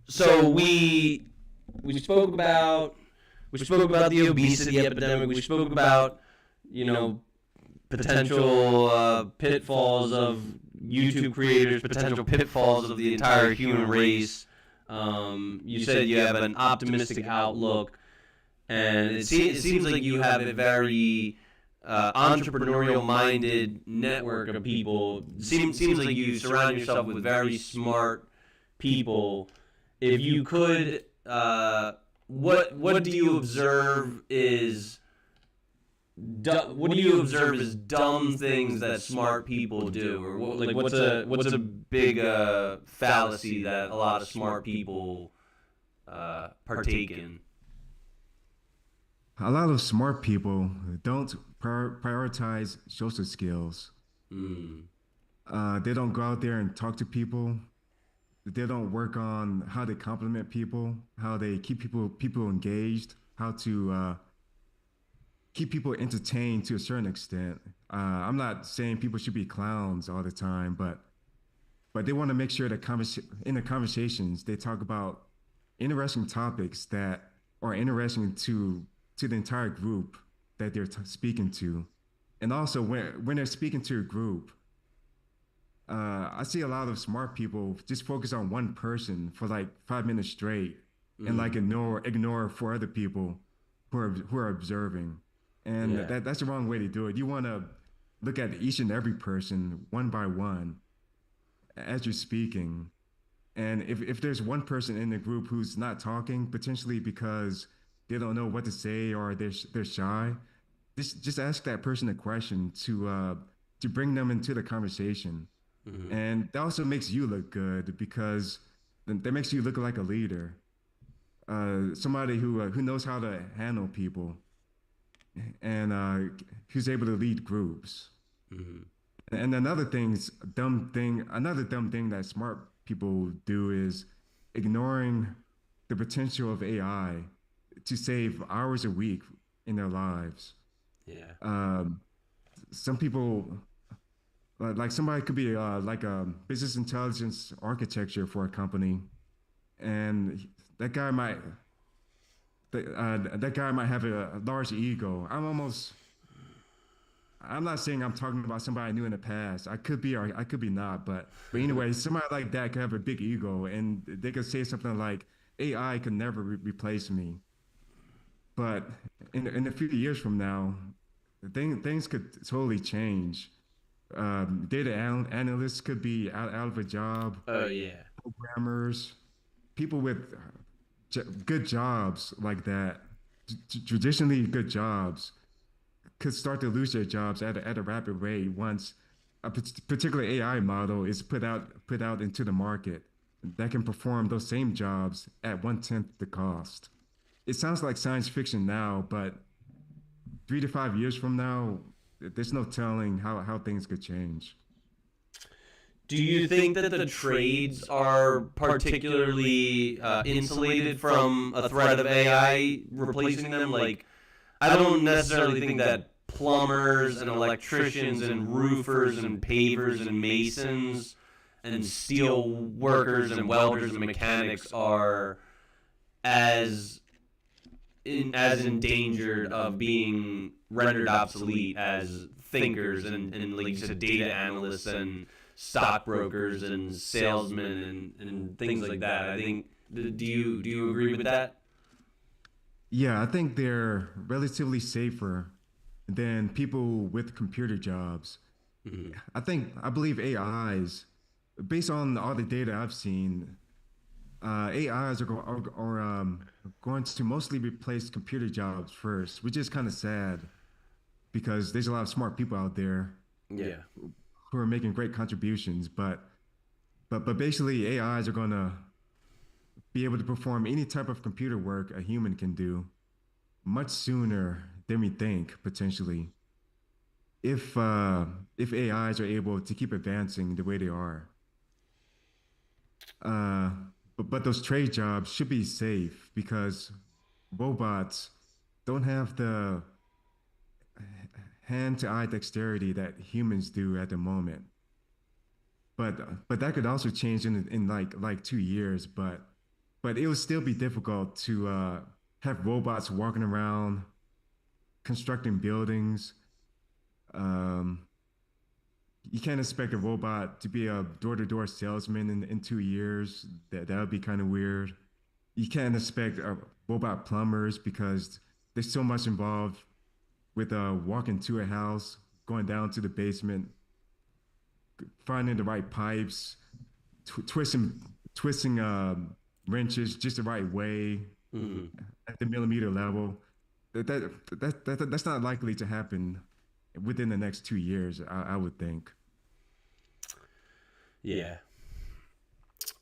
so we spoke about the obesity epidemic. We spoke about, potential pitfalls of YouTube creators, potential pitfalls of the entire human race. You said you have an optimistic outlook, and it seems like you have a very entrepreneurial-minded network of people. Seems like you surround yourself with very smart people. If you could, what do you observe is dumb things that smart people do, or what's a big fallacy that a lot of smart people partake in? A lot of smart people don't prioritize social skills. They don't go out there and talk to people. They don't work on how they compliment people, how they keep people engaged, how to keep people entertained to a certain extent. I'm not saying people should be clowns all the time, but they want to make sure that in the conversations they talk about interesting topics that are interesting to the entire group that they're speaking to. And also when they're speaking to a group, I see a lot of smart people just focus on one person for like 5 minutes straight, and like ignore four other people who are observing. And that's the wrong way to do it. You want to look at each and every person one by one as you're speaking. And if there's one person in the group who's not talking, potentially because they don't know what to say or they're shy, just ask that person a question to bring them into the conversation. And that also makes you look good, because that makes you look like a leader, somebody who knows how to handle people, and who's able to lead groups. And another dumb thing that smart people do is ignoring the potential of AI to save hours a week in their lives. Some people, like somebody could be like a business intelligence architecture for a company, and that guy might have a large ego. I'm not saying I'm talking about somebody I knew in the past. I could be or I could be not, but anyway, somebody like that could have a big ego, and they could say something like, AI could never replace me. But in a few years from now, things could totally change. Data analysts could be out of a job. Programmers, people with good jobs like that, traditionally good jobs, could start to lose their jobs at a rapid rate once a particular AI model is put out into the market that can perform those same jobs at 1/10 the cost. It sounds like science fiction now, but 3 to 5 years from now, there's no telling how things could change. Do you think that the trades are particularly insulated from a threat of AI replacing them? Like, I don't necessarily think that plumbers and electricians and roofers and pavers and masons and steel workers and welders and mechanics are as endangered of being rendered obsolete as thinkers and like you said, data analysts and stockbrokers and salesmen and things like that. I think. Do you agree with that? Yeah, I think they're relatively safer than people with computer jobs. I believe AIs, based on all the data I've seen, AIs are going to mostly replace computer jobs first, which is kind of sad because there's a lot of smart people out there. Yeah. Who are making great contributions, but basically AIs are going to be able to perform any type of computer work a human can do much sooner than we think, potentially, if AIs are able to keep advancing the way they are. But those trade jobs should be safe because robots don't have the hand-to-eye dexterity that humans do at the moment. But that could also change in like 2 years. But it would still be difficult to have robots walking around constructing buildings. You can't expect a robot to be a door-to-door salesman in 2 years. That would be kind of weird. You can't expect robot plumbers because there's so much involved with walking to a house, going down to the basement, finding the right pipes, twisting wrenches just the right way at the millimeter level. That's not likely to happen within the next 2 years, I would think. Yeah.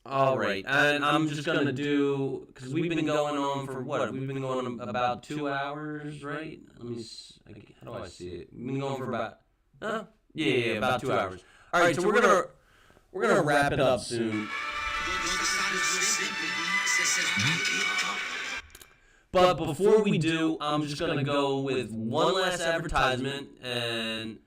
All right, and I'm just gonna do because we've been going on for what? We've been going on about 2 hours, right? Let me. How do I see it? We've been going for about. Yeah, about 2 hours. All right, so we're gonna wrap it up soon. But before we do, I'm just gonna go with one last advertisement, and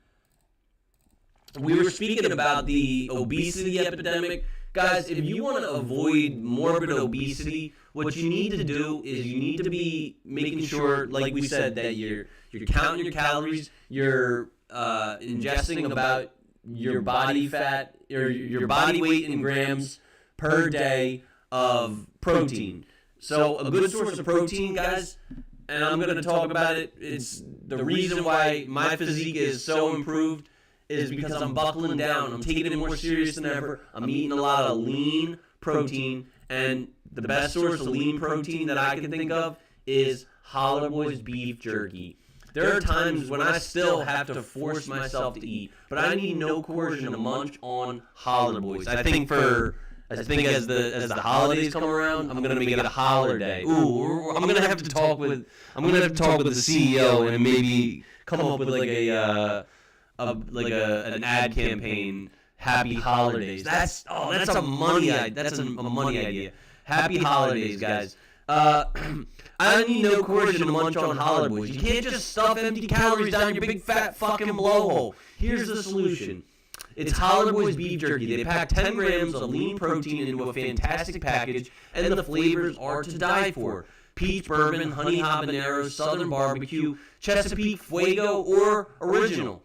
we were speaking about the obesity epidemic. Guys, if you want to avoid morbid obesity, what you need to do is you need to be making sure, like we said, that you're counting your calories, you're ingesting about your body fat or your body weight in grams per day of protein. So a good source of protein, guys, and I'm going to talk about it. It's the reason why my physique is so improved is because I'm buckling down. I'm taking it more serious than ever. I'm eating a lot of lean protein, and the best source of lean protein that I can think of is Holler Boys beef jerky. There are times when I still have to force myself to eat, but I need no coercion to munch on Holler Boys. I think as the holidays come around, I'm gonna make it a holler day. Ooh, I'm gonna have to talk with the CEO and maybe come up with like an ad campaign. Happy holidays. That's a money idea. Happy holidays, guys. I need no coercion to munch on Holler Boys. You can't just stuff empty calories down your big fat fucking blowhole. Here's the solution. It's Holler Boys beef jerky. They pack 10 grams of lean protein into a fantastic package, and the flavors are to die for. Peach bourbon, honey habanero, southern barbecue, Chesapeake, Fuego, or original.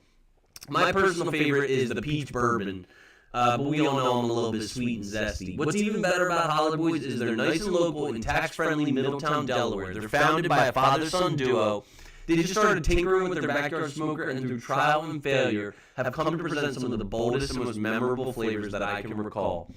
My personal favorite is the peach bourbon, but we all know I'm a little bit sweet and zesty. What's even better about Holler Boys is they're nice and local in tax-friendly Middletown, Delaware. They're founded by a father-son duo. They just started tinkering with their backyard smoker, and through trial and failure, have come to present some of the boldest and most memorable flavors that I can recall.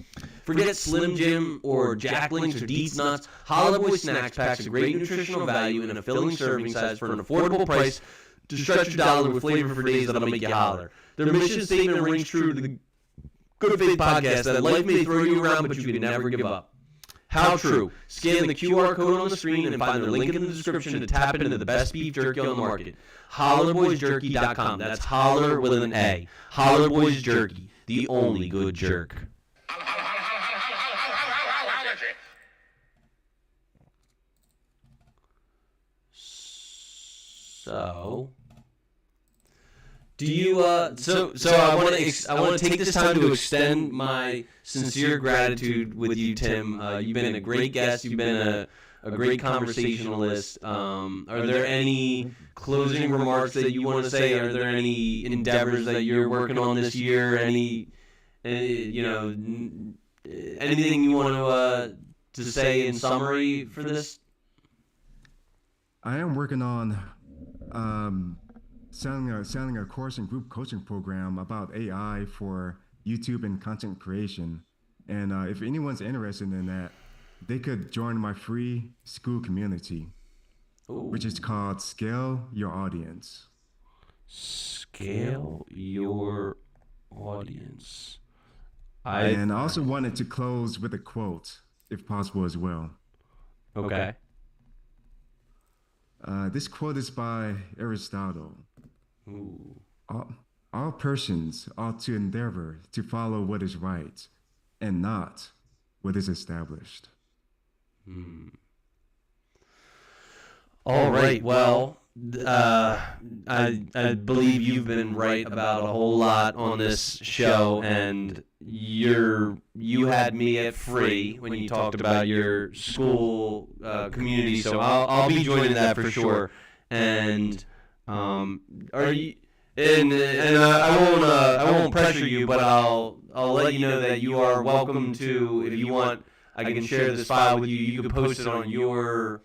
Forget Slim Jim or Jack Links or Deets Nuts. Holler Boys Snacks packs a great nutritional value and a filling serving size for an affordable price to stretch your dollar with flavor for days that'll make you holler. Their mission statement rings true to the Good Faith podcast that life may throw you around, but you can never give up. How true? Scan the QR code on the screen and find the link in the description to tap into the best beef jerky on the market. HollerBoysJerky.com. That's holler with an A. Holler Boys Jerky. the only good jerk. So, do you? So I want to take this time to extend my sincere gratitude with you, Tim. You've been a great guest. You've been a great conversationalist. Are there any closing remarks that you want to say? Are there any endeavors that you're working on this year? Anything you want to say in summary for this? I am working on selling a course and group coaching program about AI for YouTube and content creation. And if anyone's interested in that, they could join my free school community, which is called Scale Your Audience. Scale Your Audience. And I also wanted to close with a quote, if possible as well. Okay. This quote is by Aristotle. Ooh. All persons ought to endeavor to follow what is right and not what is established. All right. Well, I believe you've been right about a whole lot on this show, and you had me at free when you talked about your school community. So I'll be joining that for sure. And are you? And I won't pressure you, but I'll let you know that you are welcome to, if you want. I can share this file with you. You can post it on your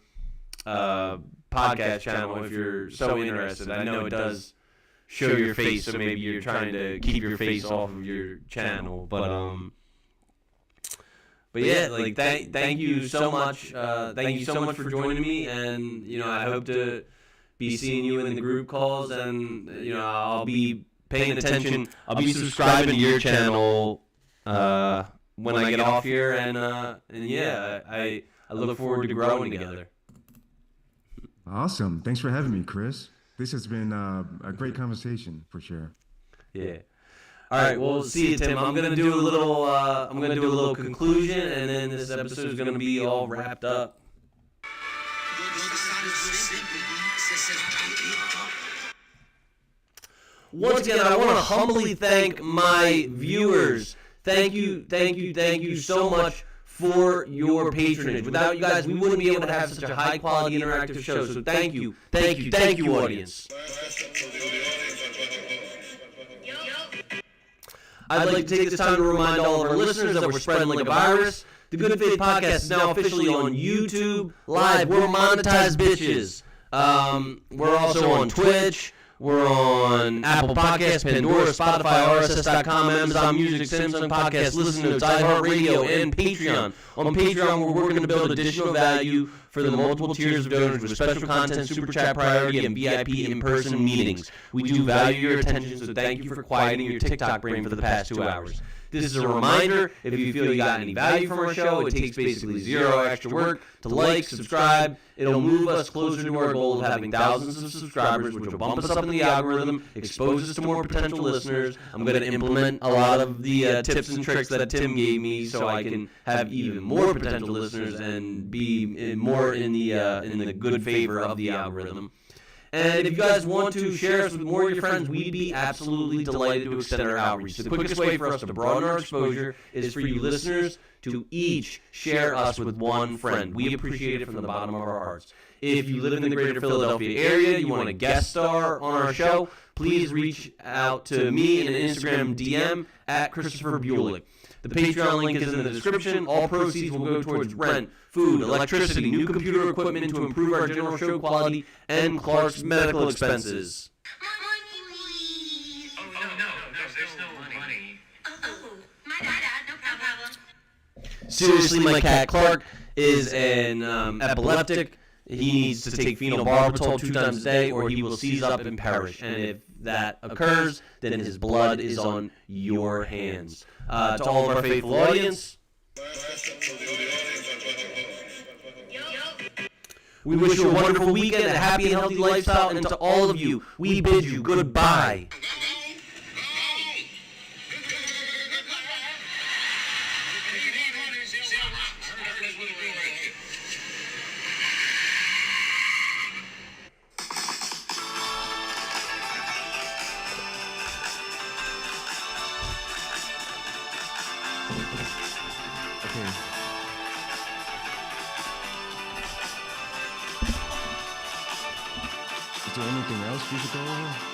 podcast channel if you're so interested. I know it does show your face, so maybe you're trying to keep your face off of your channel. But yeah, like thank you so much. Thank you so much for joining me, and I hope to be seeing you in the group calls, and I'll be paying attention. I'll be subscribing to your channel when I get off here, and yeah, I look forward to growing together. Awesome. Thanks for having me, Chris. This has been a great conversation for sure. Yeah. All right. Well, see you, Tim. I'm gonna do a little conclusion, and then this episode is gonna be all wrapped up. Once again, I want to humbly thank my viewers. Thank you so much for your patronage. Without you guys, we wouldn't be able to have such a high-quality interactive show. So thank you, audience. I'd like to take this time to remind all of our listeners that we're spreading like a virus. The Good Faith Podcast is now officially on YouTube Live. We're monetized bitches. We're also on Twitch. We're on Apple Podcasts, Pandora, Spotify, RSS.com, Amazon Music, Samsung Podcasts, Listen Notes, iHeartRadio, and Patreon. On Patreon, we're working to build additional value for the multiple tiers of donors with special content, super chat priority, and VIP in-person meetings. We do value your attention, so thank you for quieting your TikTok brain for the past 2 hours. This is a reminder, if you feel you got any value from our show, it takes basically zero extra work to like, subscribe. It'll move us closer to our goal of having thousands of subscribers, which will bump us up in the algorithm, expose us to more potential listeners. I'm going to implement a lot of the tips and tricks that Tim gave me so I can have even more potential listeners and be more in the good favor of the algorithm. And if you guys want to share us with more of your friends, we'd be absolutely delighted to extend our outreach. The quickest way for us to broaden our exposure is for you listeners to each share us with one friend. We appreciate it from the bottom of our hearts. If you live in the greater Philadelphia area, you want a guest star on our show, please reach out to me in an Instagram DM at Christopher Bulick. The Patreon link is in the description. All proceeds will go towards rent, food, electricity, new computer equipment to improve our general show quality, and Clark's medical expenses. Oh, no, there's no money. Oh, my dad, no problem. Seriously, my cat Clark is an epileptic. He needs to take phenobarbital 2 times a day, or he will seize up and perish. And if that occurs, then his blood is on your hands. To all of our faithful audience, we wish you a wonderful weekend, a happy and healthy lifestyle, and to all of you, we bid you goodbye. Okay. Is there anything else we should go over?